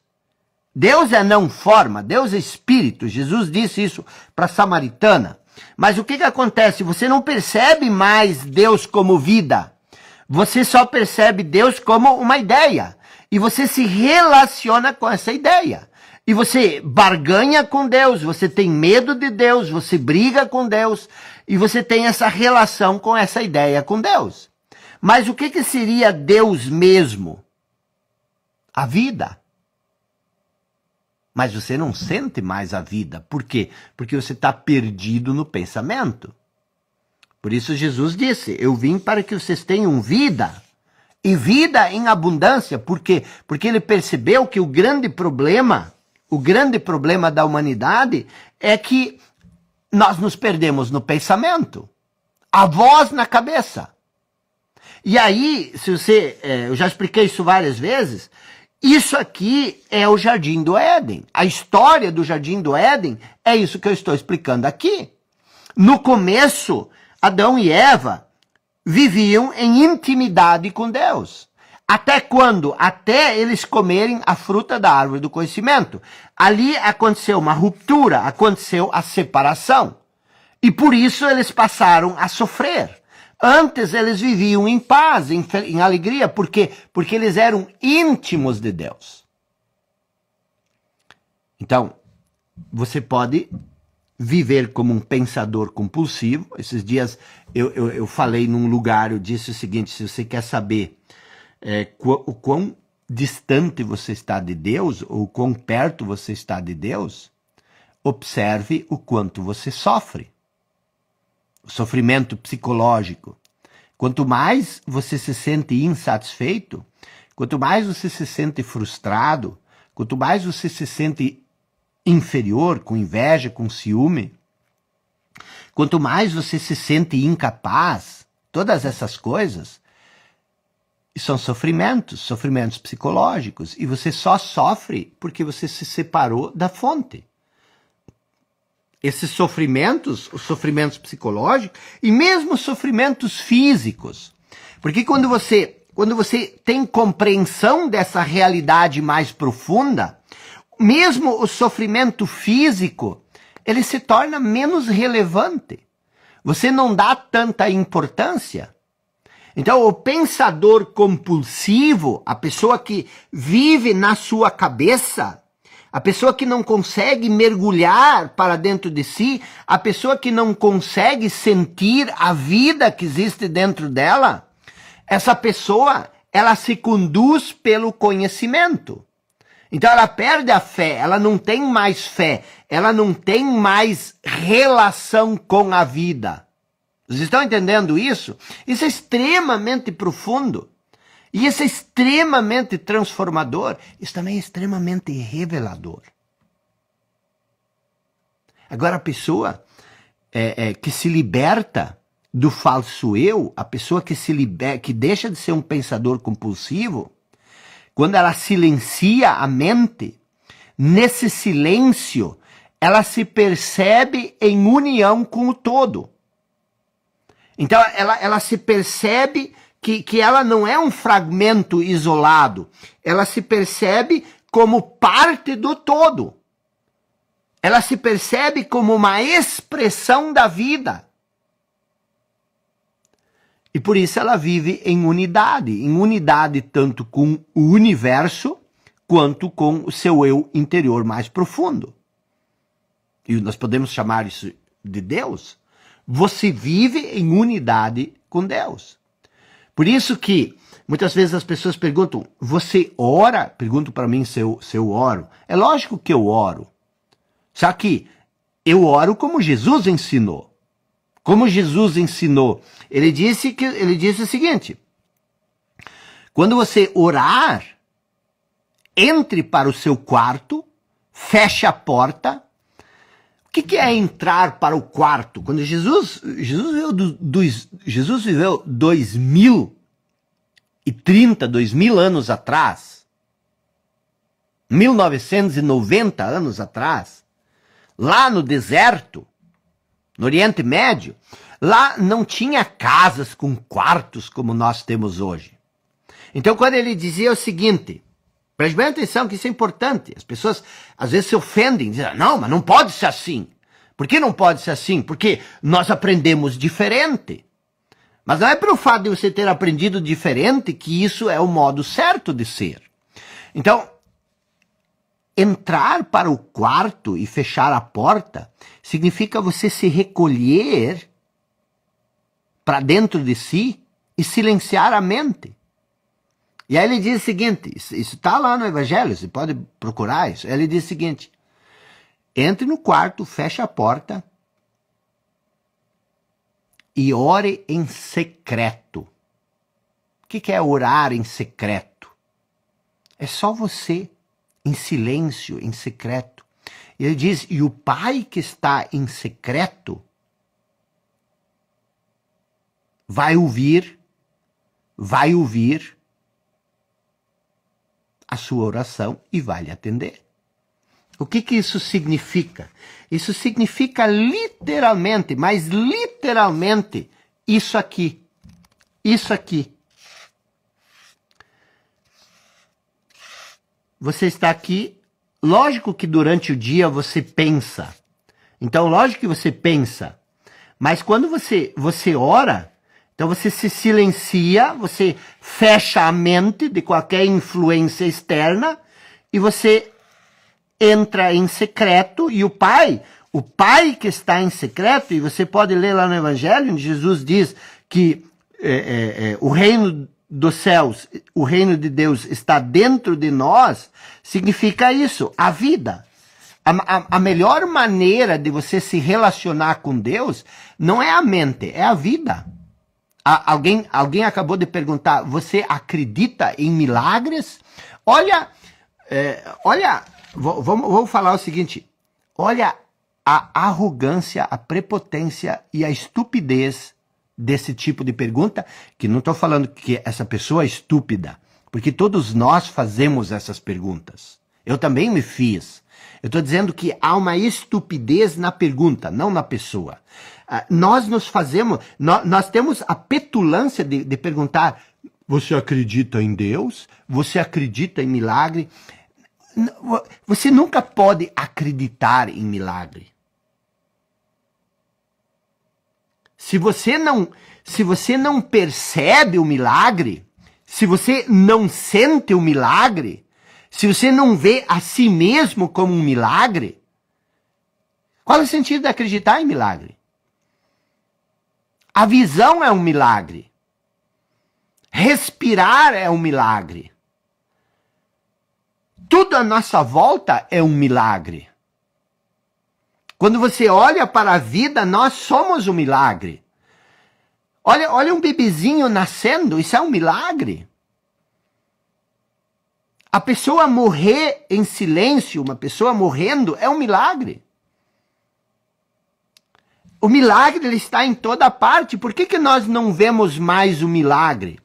Deus é não forma, Deus é espírito. Jesus disse isso para a samaritana. Mas o que acontece? Você não percebe mais Deus como vida. Você só percebe Deus como uma ideia. E você se relaciona com essa ideia. E você barganha com Deus, você tem medo de Deus, você briga com Deus. E você tem essa relação com essa ideia com Deus. Mas o que seria Deus mesmo? A vida. Mas você não sente mais a vida. Por quê? Porque você está perdido no pensamento. Por isso Jesus disse, eu vim para que vocês tenham vida, e vida em abundância. Por quê? Porque ele percebeu que o grande problema da humanidade é que nós nos perdemos no pensamento, a voz na cabeça. E aí, eu já expliquei isso várias vezes, isso aqui é o Jardim do Éden. A história do Jardim do Éden é isso que eu estou explicando aqui. No começo, Adão e Eva viviam em intimidade com Deus. Até quando? Até eles comerem a fruta da árvore do conhecimento. Ali aconteceu uma ruptura, aconteceu a separação. E por isso eles passaram a sofrer. Antes eles viviam em paz, em alegria. Por quê? Porque eles eram íntimos de Deus. Então, você pode viver como um pensador compulsivo. Esses dias eu falei num lugar, eu disse o seguinte: se você quer saber o quão distante você está de Deus, ou o quão perto você está de Deus, observe o quanto você sofre. O sofrimento psicológico. Quanto mais você se sente insatisfeito, quanto mais você se sente frustrado, quanto mais você se sente inferior, com inveja, com ciúme, quanto mais você se sente incapaz, todas essas coisas são sofrimentos psicológicos, e você só sofre porque você se separou da fonte. Esses sofrimentos, os sofrimentos psicológicos e mesmo os sofrimentos físicos. Porque quando você tem compreensão dessa realidade mais profunda, mesmo o sofrimento físico, ele se torna menos relevante. Você não dá tanta importância. Então, o pensador compulsivo, a pessoa que vive na sua cabeça, a pessoa que não consegue mergulhar para dentro de si, a pessoa que não consegue sentir a vida que existe dentro dela, essa pessoa, ela se conduz pelo conhecimento. Então ela perde a fé, ela não tem mais fé, ela não tem mais relação com a vida. Vocês estão entendendo isso? Isso é extremamente profundo. E isso é extremamente transformador. Isso também é extremamente revelador. Agora a pessoa que se liberta do falso eu, a pessoa que deixa de ser um pensador compulsivo, quando ela silencia a mente, nesse silêncio, ela se percebe em união com o todo. Então ela se percebe que ela não é um fragmento isolado, ela se percebe como parte do todo. Ela se percebe como uma expressão da vida. E por isso ela vive em unidade tanto com o universo quanto com o seu eu interior mais profundo. E nós podemos chamar isso de Deus. Você vive em unidade com Deus. Por isso que muitas vezes as pessoas perguntam, você ora? Perguntam para mim se eu oro. É lógico que eu oro. Só que eu oro como Jesus ensinou. Como Jesus ensinou. Ele disse o seguinte: quando você orar, entre para o seu quarto, feche a porta. O que é entrar para o quarto? Quando Jesus viveu 2000 anos atrás, 1990 anos atrás, lá no deserto, no Oriente Médio, lá não tinha casas com quartos como nós temos hoje. Então, quando ele dizia o seguinte, preste bem atenção que isso é importante, as pessoas às vezes se ofendem, dizem, não, mas não pode ser assim. Por que não pode ser assim? Porque nós aprendemos diferente. Mas não é pelo fato de você ter aprendido diferente que isso é o modo certo de ser. Então, entrar para o quarto e fechar a porta significa você se recolher para dentro de si e silenciar a mente. E aí ele diz o seguinte, isso está lá no Evangelho, você pode procurar isso. Ele diz o seguinte, entre no quarto, feche a porta e ore em secreto. O que é orar em secreto? É só você, em silêncio, em secreto. E ele diz, e o Pai que está em secreto vai ouvir a sua oração e vai lhe atender. O que que isso significa? Isso significa literalmente, mas literalmente, isso aqui. Isso aqui. Você está aqui, lógico que durante o dia você pensa. Então, lógico que você pensa. Mas quando você ora, então você se silencia, você fecha a mente de qualquer influência externa e você entra em secreto, e o Pai que está em secreto, e você pode ler lá no Evangelho, onde Jesus diz que o reino dos céus, o reino de Deus está dentro de nós, significa isso, a vida. A melhor maneira de você se relacionar com Deus não é a mente, é a vida. Alguém acabou de perguntar, você acredita em milagres? Olha, vou falar o seguinte, olha a arrogância, a prepotência e a estupidez desse tipo de pergunta, que não estou falando que essa pessoa é estúpida, porque todos nós fazemos essas perguntas. Eu também me fiz. Eu estou dizendo que há uma estupidez na pergunta, não na pessoa. Nós temos a petulância de perguntar, você acredita em Deus? Você acredita em milagre? Você nunca pode acreditar em milagre. Se você não percebe o milagre, se você não sente o milagre, se você não vê a si mesmo como um milagre, qual é o sentido de acreditar em milagre? A visão é um milagre. Respirar é um milagre. Tudo à nossa volta é um milagre. Quando você olha para a vida, nós somos um milagre. Olha um bebezinho nascendo, isso é um milagre. A pessoa morrer em silêncio, uma pessoa morrendo, é um milagre. O milagre ele está em toda parte. Por que nós não vemos mais o milagre?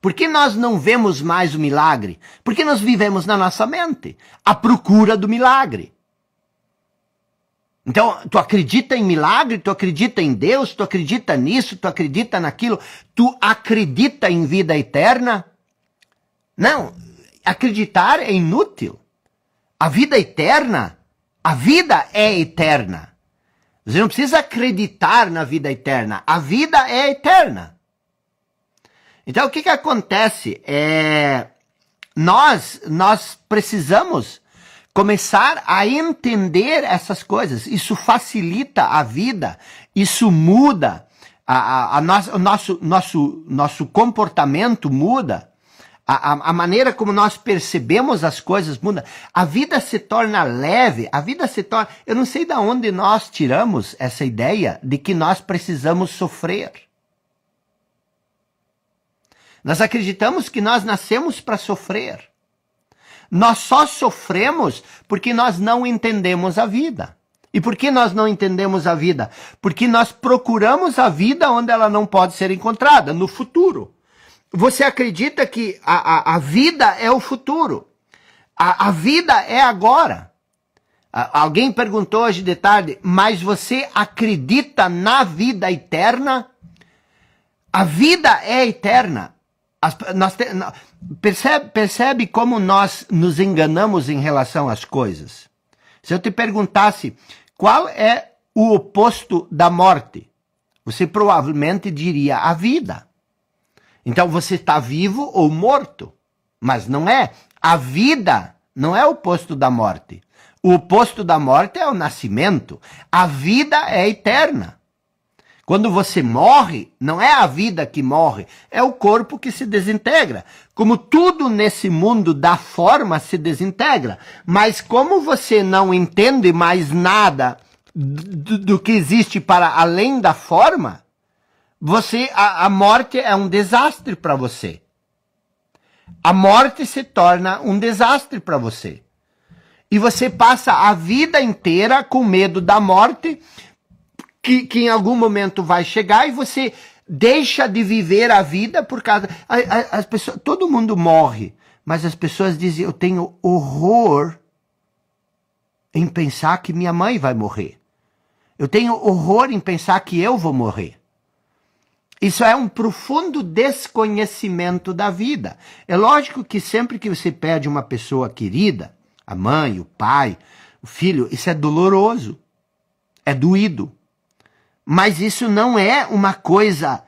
Por que nós não vemos mais o milagre? Porque nós vivemos na nossa mente, à procura do milagre. Então, tu acredita em milagre, tu acredita em Deus, tu acredita nisso, tu acredita naquilo, tu acredita em vida eterna? Não, acreditar é inútil. A vida é eterna. Você não precisa acreditar na vida eterna, a vida é eterna. Então, o que acontece? Nós precisamos começar a entender essas coisas. Isso facilita a vida, isso muda, nosso comportamento muda, a maneira como nós percebemos as coisas muda. A vida se torna leve, Eu não sei de onde nós tiramos essa ideia de que nós precisamos sofrer. Nós acreditamos que nós nascemos para sofrer. Nós só sofremos porque nós não entendemos a vida. E por que nós não entendemos a vida? Porque nós procuramos a vida onde ela não pode ser encontrada, no futuro. Você acredita que a vida é o futuro. A vida é agora. Alguém perguntou hoje de tarde, mas você acredita na vida eterna? A vida é eterna. Percebe como nós nos enganamos em relação às coisas? Se eu te perguntasse qual é o oposto da morte, você provavelmente diria a vida. Então você está vivo ou morto, mas não é. A vida não é o oposto da morte. O oposto da morte é o nascimento. A vida é eterna. Quando você morre, não é a vida que morre, é o corpo que se desintegra. Como tudo nesse mundo da forma se desintegra. Mas como você não entende mais nada do que existe para além da forma, a morte é um desastre para você. A morte se torna um desastre para você. E você passa a vida inteira com medo da morte, que em algum momento vai chegar, e você deixa de viver a vida por causa... As pessoas, todo mundo morre, mas as pessoas dizem, eu tenho horror em pensar que minha mãe vai morrer. Eu tenho horror em pensar que eu vou morrer. Isso é um profundo desconhecimento da vida. É lógico que sempre que você perde uma pessoa querida, a mãe, o pai, o filho, isso é doloroso, é doído. Mas isso não é uma coisa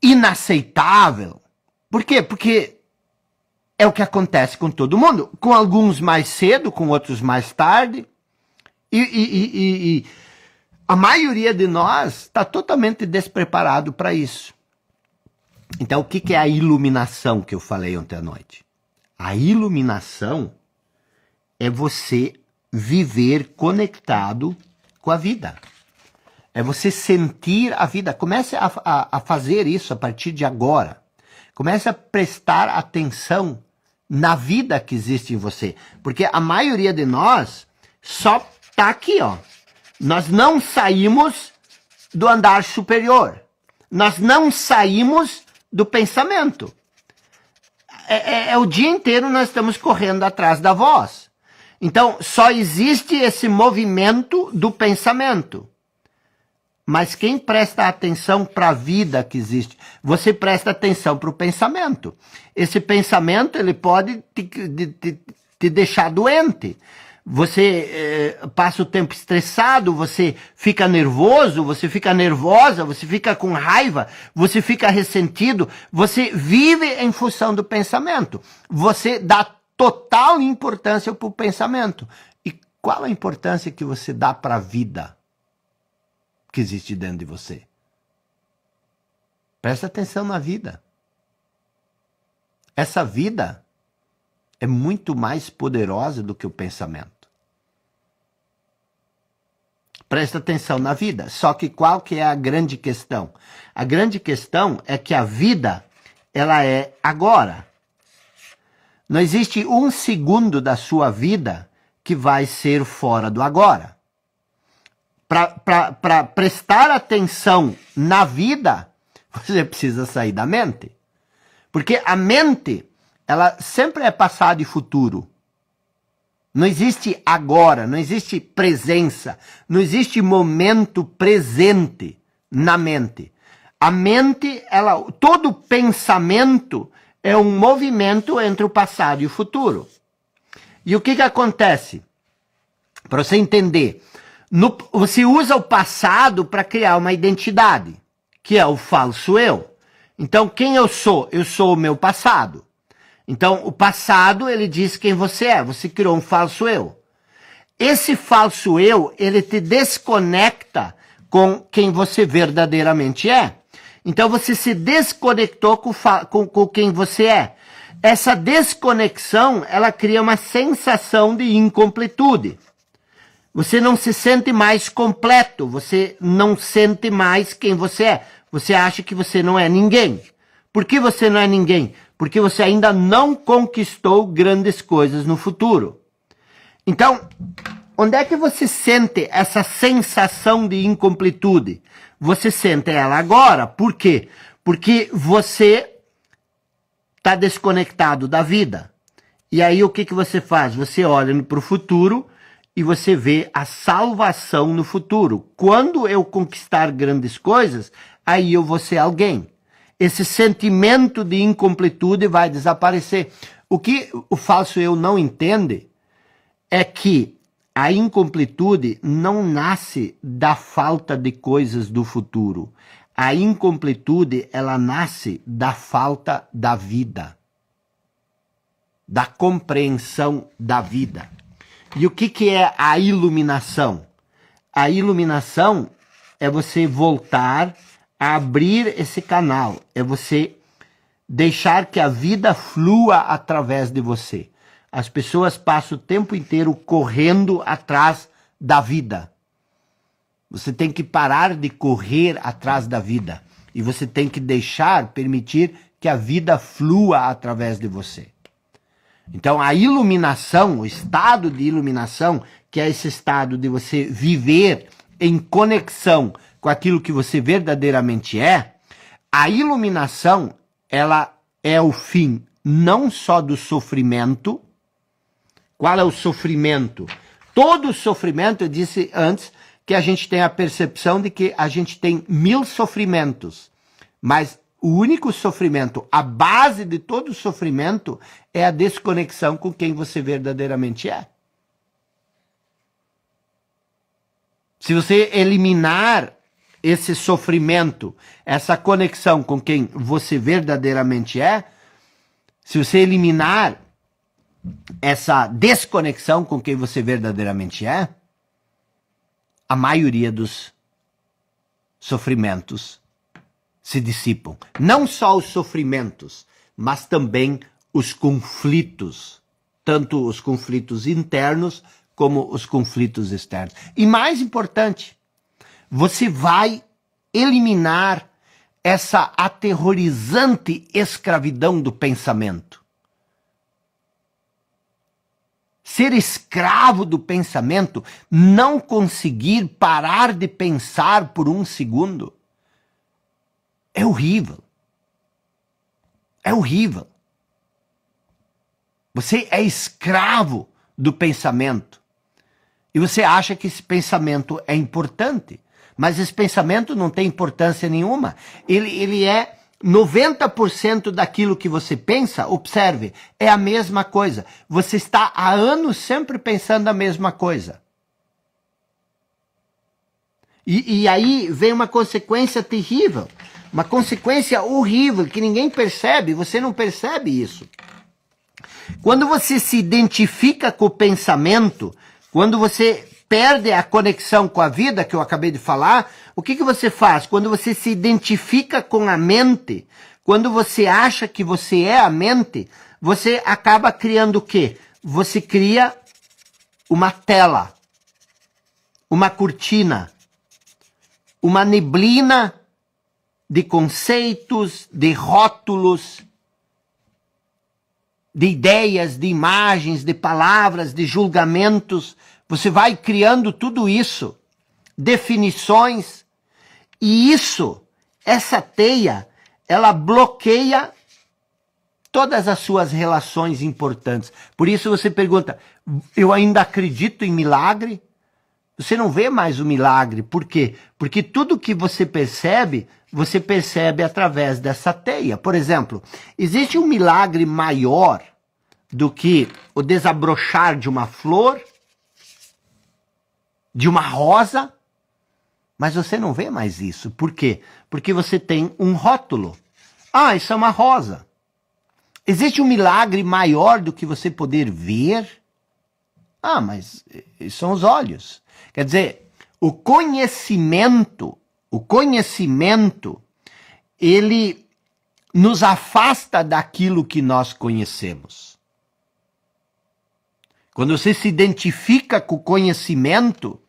inaceitável. Por quê? Porque é o que acontece com todo mundo, com alguns mais cedo, com outros mais tarde. E a maioria de nós está totalmente despreparado para isso. Então, o que é a iluminação que eu falei ontem à noite? A iluminação é você viver conectado com a vida. É você sentir a vida. Comece a fazer isso a partir de agora. Comece a prestar atenção na vida que existe em você. Porque a maioria de nós só está aqui, ó. Nós não saímos do andar superior. Nós não saímos do pensamento. O dia inteiro nós estamos correndo atrás da voz. Então, só existe esse movimento do pensamento. Mas quem presta atenção para a vida que existe, você presta atenção para o pensamento. Esse pensamento, ele pode te deixar doente. Você passa o tempo estressado, você fica nervoso, você fica nervosa, você fica com raiva, você fica ressentido, você vive em função do pensamento. Você dá total importância para o pensamento. E qual a importância que você dá para a vida que existe dentro de você? Presta atenção na vida. Essa vida é muito mais poderosa do que o pensamento. Presta atenção na vida. Só que qual que é a grande questão? A grande questão é que a vida, ela é agora. Não existe um segundo da sua vida que vai ser fora do agora. Para prestar atenção na vida, você precisa sair da mente. Porque a mente, ela sempre é passado e futuro. Não existe agora, não existe presença, não existe momento presente na mente. A mente, todo pensamento é um movimento entre o passado e o futuro. E o que acontece? Para você entender, você usa o passado para criar uma identidade, que é o falso eu. Então, quem eu sou? Eu sou o meu passado. Então, o passado, ele diz quem você é. Você criou um falso eu. Esse falso eu, ele te desconecta com quem você verdadeiramente é. Então, você se desconectou com quem você é. Essa desconexão, ela cria uma sensação de incompletude. Você não se sente mais completo. Você não sente mais quem você é. Você acha que você não é ninguém. Por que você não é ninguém? Porque você ainda não conquistou grandes coisas no futuro. Então, onde é que você sente essa sensação de incompletude? Você sente ela agora. Por quê? Porque você está desconectado da vida. E aí o que você faz? Você olha para o futuro e você vê a salvação no futuro. Quando eu conquistar grandes coisas, aí eu vou ser alguém. Esse sentimento de incompletude vai desaparecer. O que o falso eu não entende é que a incompletude não nasce da falta de coisas do futuro. A incompletude, ela nasce da falta da vida, da compreensão da vida. E o que é a iluminação? A iluminação é você voltar a abrir esse canal, é você deixar que a vida flua através de você. As pessoas passam o tempo inteiro correndo atrás da vida. Você tem que parar de correr atrás da vida. E você tem que permitir que a vida flua através de você. Então, a iluminação, o estado de iluminação, que é esse estado de você viver em conexão com aquilo que você verdadeiramente é, a iluminação, ela é o fim não só do sofrimento, Qual é o sofrimento? Todo sofrimento, eu disse antes, que a gente tem a percepção de que a gente tem 1000 sofrimentos, mas o único sofrimento, a base de todo sofrimento é a desconexão com quem você verdadeiramente é. Se você eliminar esse sofrimento, essa conexão com quem você verdadeiramente é, se você eliminar essa desconexão com quem você verdadeiramente é, a maioria dos sofrimentos se dissipam. Não só os sofrimentos, mas também os conflitos, tanto os conflitos internos como os conflitos externos. E mais importante, você vai eliminar essa aterrorizante escravidão do pensamento. Ser escravo do pensamento, não conseguir parar de pensar por um segundo, é horrível. É horrível. Você é escravo do pensamento. E você acha que esse pensamento é importante. Mas esse pensamento não tem importância nenhuma. Ele é 90% daquilo que você pensa, observe, é a mesma coisa. Você está há anos sempre pensando a mesma coisa. E aí vem uma consequência terrível, uma consequência horrível que ninguém percebe, você não percebe isso. Quando você se identifica com o pensamento, quando você perde a conexão com a vida, que eu acabei de falar, o que você faz? Quando você se identifica com a mente, quando você acha que você é a mente, você acaba criando o quê? Você cria uma tela, uma cortina, uma neblina de conceitos, de rótulos, de ideias, de imagens, de palavras, de julgamentos. Você vai criando tudo isso, definições, e essa teia, ela bloqueia todas as suas relações importantes. Por isso você pergunta, eu ainda acredito em milagre? Você não vê mais o milagre. Por quê? Porque tudo que você percebe através dessa teia. Por exemplo, existe um milagre maior do que o desabrochar de uma flor, de uma rosa, mas você não vê mais isso. Por quê? Porque você tem um rótulo. Ah, isso é uma rosa. Existe um milagre maior do que você poder ver? Ah, mas são os olhos. Quer dizer, o conhecimento, ele nos afasta daquilo que nós conhecemos. Quando você se identifica com o conhecimento,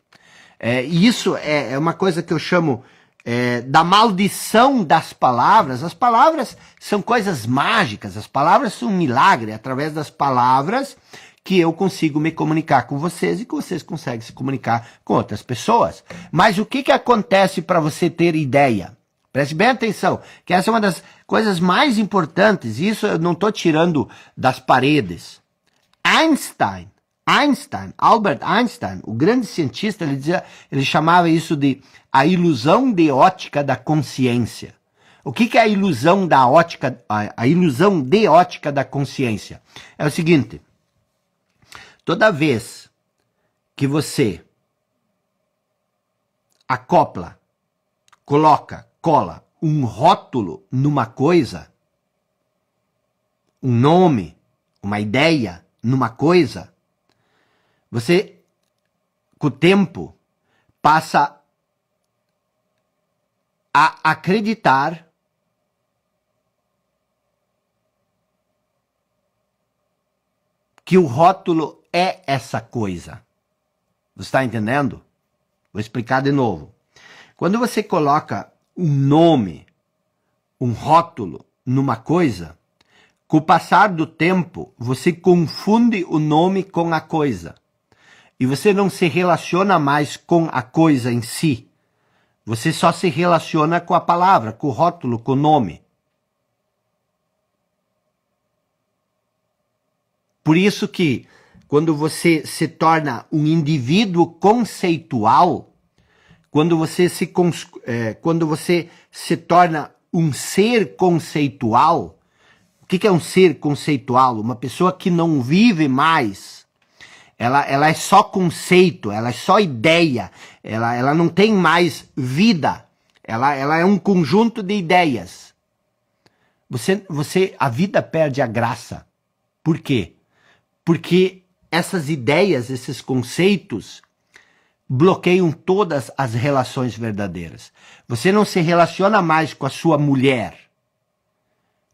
isso é uma coisa que eu chamo da maldição das palavras. As palavras são coisas mágicas, as palavras são um milagre. Através das palavras que eu consigo me comunicar com vocês e que vocês conseguem se comunicar com outras pessoas. Mas o que acontece para você ter ideia? Preste bem atenção, que essa é uma das coisas mais importantes. Isso eu não estou tirando das paredes. Albert Einstein, o grande cientista, ele chamava isso de a ilusão de ótica da consciência. O que é a ilusão da ótica, a ilusão de ótica da consciência? É o seguinte, toda vez que você cola um rótulo numa coisa, um nome, uma ideia numa coisa, você, com o tempo, passa a acreditar que o rótulo é essa coisa. Você está entendendo? Vou explicar de novo. Quando você coloca um nome, um rótulo numa coisa, com o passar do tempo, você confunde o nome com a coisa. E você não se relaciona mais com a coisa em si. Você só se relaciona com a palavra, com o rótulo, com o nome. Por isso que quando você se torna um indivíduo conceitual, quando você se torna um ser conceitual. O que é um ser conceitual? Uma pessoa que não vive mais. Ela é só conceito, ela é só ideia, ela não tem mais vida. Ela é um conjunto de ideias. A vida perde a graça. Por quê? Porque essas ideias, esses conceitos, bloqueiam todas as relações verdadeiras. Você não se relaciona mais com a sua mulher.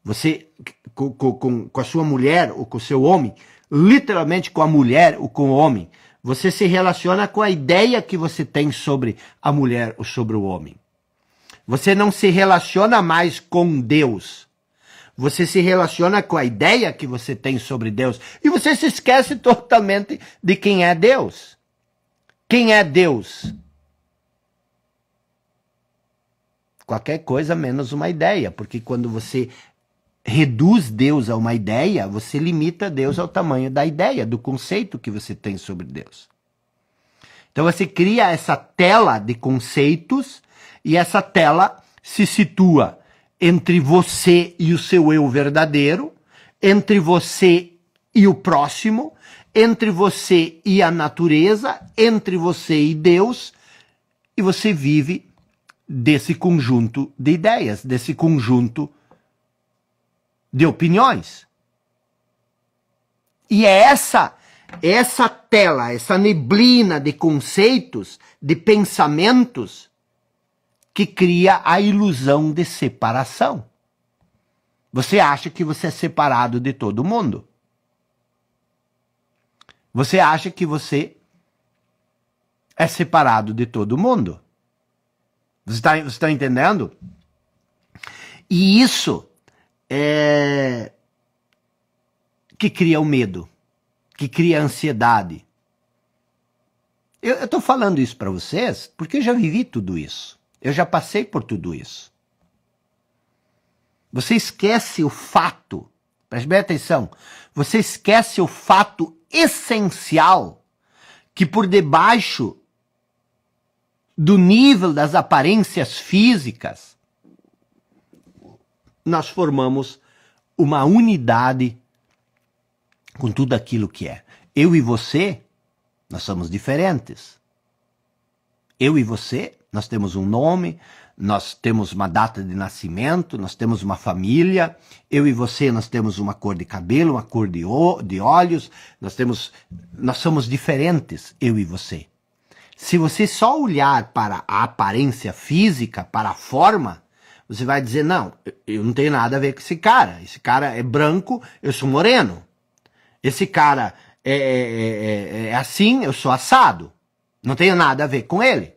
Você, com a sua mulher ou com o seu homem, literalmente com a mulher ou com o homem, você se relaciona com a ideia que você tem sobre a mulher ou sobre o homem. Você não se relaciona mais com Deus. Você se relaciona com a ideia que você tem sobre Deus. E você se esquece totalmente de quem é Deus. Quem é Deus? Qualquer coisa menos uma ideia. Porque quando você reduz Deus a uma ideia, você limita Deus ao tamanho da ideia, do conceito que você tem sobre Deus. Então você cria essa tela de conceitos e essa tela se situa entre você e o seu eu verdadeiro, entre você e o próximo, entre você e a natureza, entre você e Deus, e você vive desse conjunto de ideias, desse conjunto de opiniões. E é essa tela, essa neblina de conceitos, de pensamentos, que cria a ilusão de separação. Você acha que você é separado de todo mundo. Você acha que você é separado de todo mundo. Você está entendendo? E isso é que cria o medo, que cria a ansiedade. Eu estou falando isso para vocês porque eu já vivi tudo isso. Eu já passei por tudo isso. Você esquece o fato, preste bem atenção, você esquece o fato essencial que por debaixo do nível das aparências físicas, nós formamos uma unidade com tudo aquilo que é. Eu e você, nós somos diferentes. Eu e você, nós temos um nome, nós temos uma data de nascimento, nós temos uma família. Eu e você, nós temos uma cor de cabelo, uma cor de olhos, nós somos diferentes, eu e você. Se você só olhar para a aparência física, para a forma, você vai dizer, não, eu não tenho nada a ver com esse cara. Esse cara é branco, eu sou moreno. Esse cara é assim, eu sou assado. Não tenho nada a ver com ele.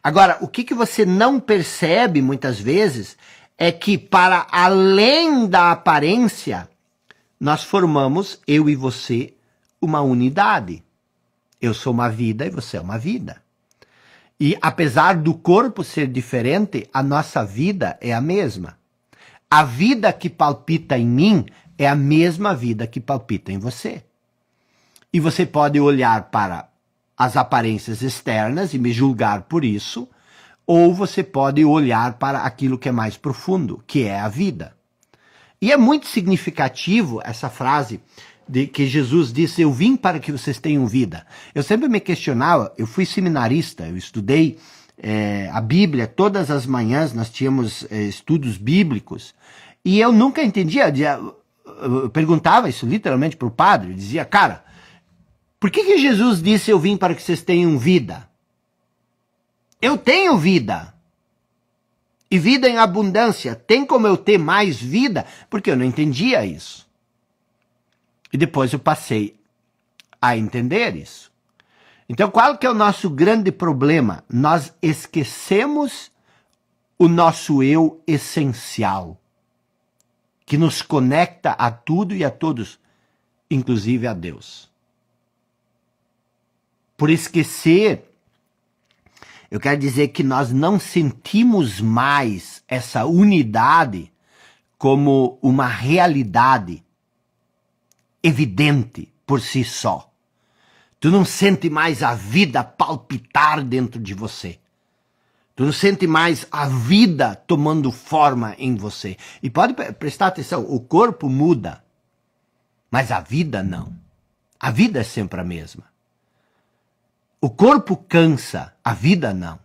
Agora, o que você não percebe muitas vezes é que para além da aparência, nós formamos, eu e você, uma unidade. Eu sou uma vida e você é uma vida. E apesar do corpo ser diferente, a nossa vida é a mesma. A vida que palpita em mim é a mesma vida que palpita em você. E você pode olhar para as aparências externas e me julgar por isso, ou você pode olhar para aquilo que é mais profundo, que é a vida. E é muito significativo essa frase de que Jesus disse, eu vim para que vocês tenham vida. Eu sempre me questionava, eu fui seminarista, eu estudei a Bíblia, todas as manhãs nós tínhamos estudos bíblicos, e eu nunca entendia, eu perguntava isso literalmente para o padre, eu dizia, cara, por que Jesus disse eu vim para que vocês tenham vida? Eu tenho vida. E vida em abundância. Tem como eu ter mais vida? Porque eu não entendia isso. E depois eu passei a entender isso. Então qual que é o nosso grande problema? Nós esquecemos o nosso eu essencial, que nos conecta a tudo e a todos, inclusive a Deus. Por esquecer, eu quero dizer que nós não sentimos mais essa unidade como uma realidade evidente por si só. Tu não sente mais a vida palpitar dentro de você. Tu não sente mais a vida tomando forma em você. E pode prestar atenção, o corpo muda, mas a vida não. A vida é sempre a mesma. O corpo cansa, a vida não.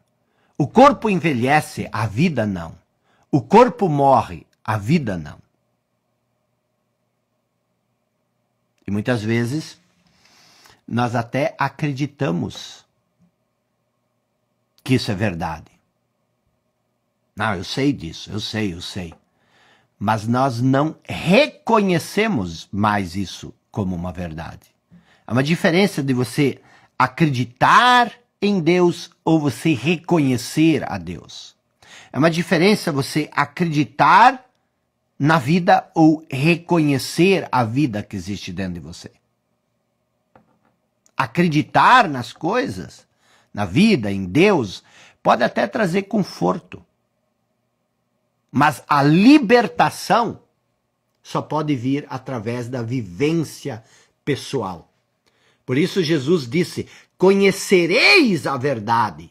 O corpo envelhece, a vida não. O corpo morre, a vida não. E muitas vezes nós até acreditamos que isso é verdade. Não, eu sei disso, eu sei. Mas nós não reconhecemos mais isso como uma verdade. Há uma diferença de você acreditar em Deus ou você reconhecer a Deus. É uma diferença você acreditar na vida ou reconhecer a vida que existe dentro de você. Acreditar nas coisas, na vida, em Deus, pode até trazer conforto. Mas a libertação só pode vir através da vivência pessoal. Por isso Jesus disse, conhecereis a verdade,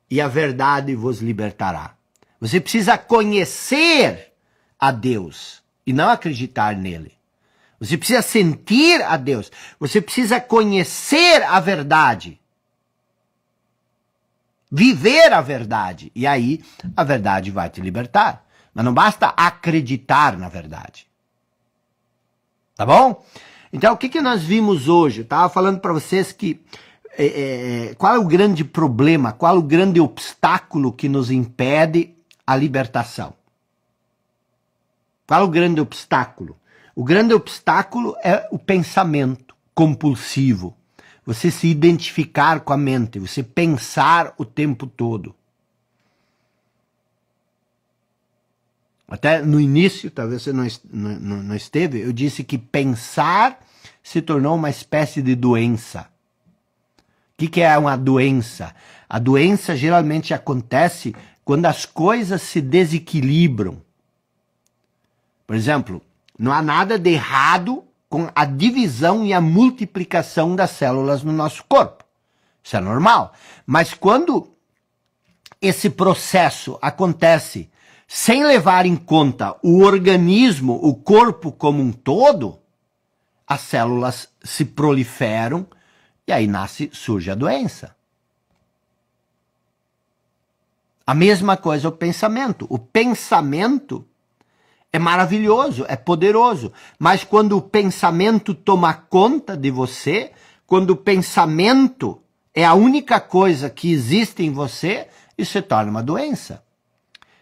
e a verdade vos libertará. Você precisa conhecer a Deus e não acreditar nele. Você precisa sentir a Deus. Você precisa conhecer a verdade. Viver a verdade. E aí a verdade vai te libertar. Mas não basta acreditar na verdade. Tá bom? Então o que nós vimos hoje? Eu estava falando para vocês que qual é o grande problema, qual é o grande obstáculo que nos impede a libertação? Qual é o grande obstáculo? O grande obstáculo é o pensamento compulsivo. Você se identificar com a mente, você pensar o tempo todo. Até no início, talvez você não esteve, eu disse que pensar se tornou uma espécie de doença. O que é uma doença? A doença geralmente acontece quando as coisas se desequilibram. Por exemplo, não há nada de errado com a divisão e a multiplicação das células no nosso corpo. Isso é normal. Mas quando esse processo acontece sem levar em conta o organismo, o corpo como um todo, as células se proliferam e aí surge a doença. A mesma coisa o pensamento. O pensamento é maravilhoso, é poderoso, mas quando o pensamento toma conta de você, quando o pensamento é a única coisa que existe em você, isso se torna uma doença.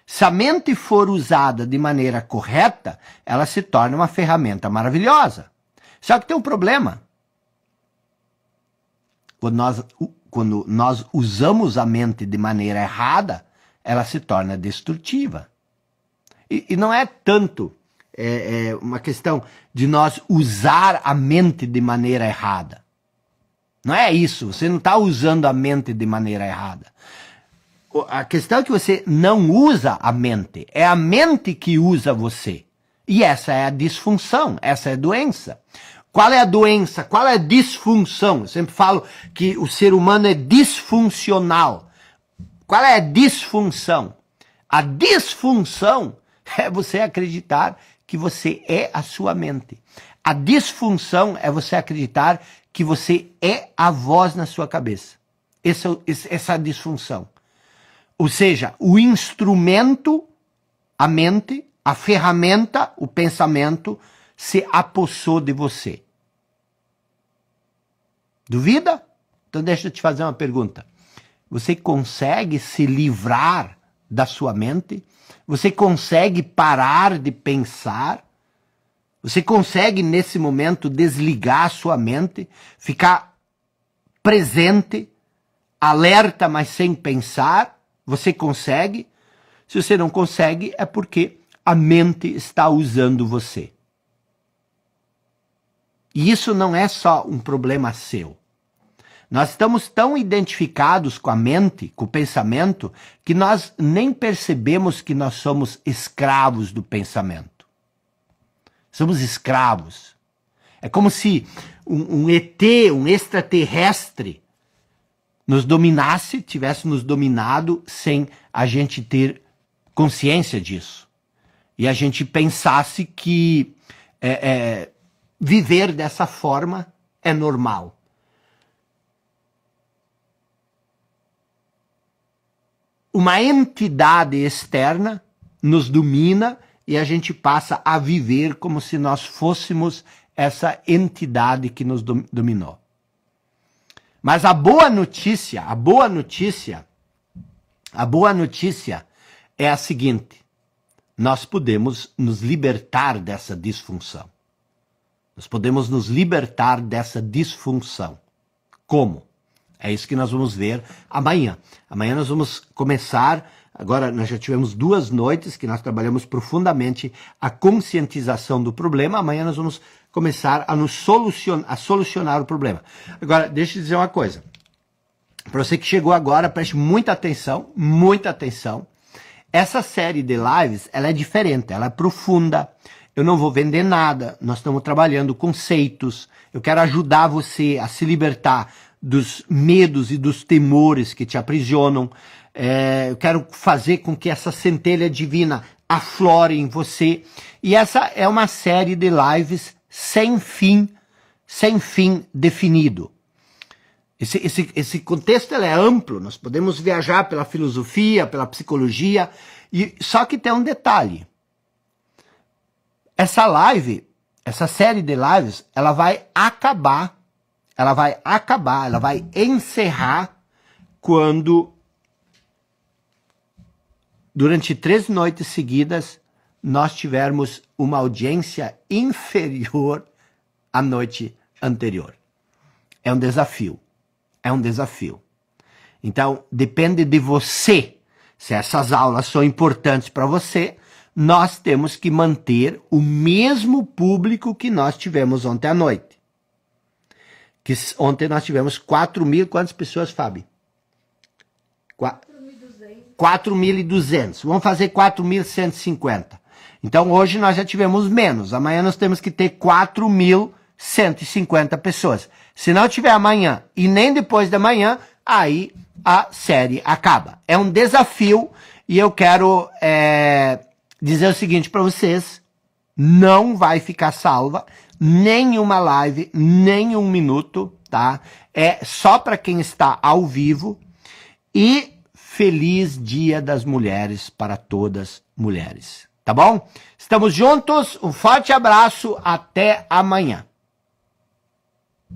Se a mente for usada de maneira correta, ela se torna uma ferramenta maravilhosa. Só que tem um problema. Quando nós usamos a mente de maneira errada, ela se torna destrutiva. E não é tanto uma questão de nós usar a mente de maneira errada. Não é isso, você não está usando a mente de maneira errada. A questão é que você não usa a mente, é a mente que usa você. E essa é a disfunção, essa é a doença. Qual é a doença? Qual é a disfunção? Eu sempre falo que o ser humano é disfuncional. Qual é a disfunção? A disfunção é você acreditar que você é a sua mente. A disfunção é você acreditar que você é a voz na sua cabeça. Essa é a disfunção. Ou seja, o instrumento, a mente, a ferramenta, o pensamento, se apossou de você. Duvida? Então deixa eu te fazer uma pergunta. Você consegue se livrar da sua mente? Você consegue parar de pensar? Você consegue, nesse momento, desligar a sua mente? Ficar presente, alerta, mas sem pensar? Você consegue? Se você não consegue, é porque a mente está usando você. E isso não é só um problema seu. Nós estamos tão identificados com a mente, com o pensamento, que nós nem percebemos que nós somos escravos do pensamento. Somos escravos. É como se um ET, um extraterrestre, nos dominasse, tivesse nos dominado sem a gente ter consciência disso. E a gente pensasse que viver dessa forma é normal. Uma entidade externa nos domina e a gente passa a viver como se nós fôssemos essa entidade que nos dominou. Mas a boa notícia é a seguinte: nós podemos nos libertar dessa disfunção. Nós podemos nos libertar dessa disfunção. Como? É isso que nós vamos ver amanhã. Amanhã nós vamos começar, agora nós já tivemos 2 noites que nós trabalhamos profundamente a conscientização do problema. Amanhã nós vamos começar a solucionar o problema. Agora, deixa eu dizer uma coisa. Para você que chegou agora, preste muita atenção, muita atenção. Essa série de lives, ela é diferente, ela é profunda. Eu não vou vender nada, nós estamos trabalhando conceitos. Eu quero ajudar você a se libertar dos medos e dos temores que te aprisionam. Eu quero fazer com que essa centelha divina aflore em você. E essa é uma série de lives sem fim definido. Esse contexto ele é amplo, nós podemos viajar pela filosofia, pela psicologia, só que tem um detalhe. Essa série de lives, ela vai encerrar quando, durante 3 noites seguidas, nós tivermos uma audiência inferior à noite anterior. É um desafio. Então, depende de você. Se essas aulas são importantes para você, nós temos que manter o mesmo público que nós tivemos ontem à noite. Ontem nós tivemos 4.000, quantas pessoas, Fábio? 4.200. Vamos fazer 4.150. Então hoje nós já tivemos menos. Amanhã nós temos que ter 4.150 pessoas. Se não tiver amanhã e nem depois da manhã, aí a série acaba. É um desafio e eu quero dizer o seguinte para vocês: não vai ficar salva nenhuma live, nem 1 minuto, tá? É só para quem está ao vivo. E feliz Dia das Mulheres para todas mulheres, tá bom? Estamos juntos, um forte abraço, até amanhã.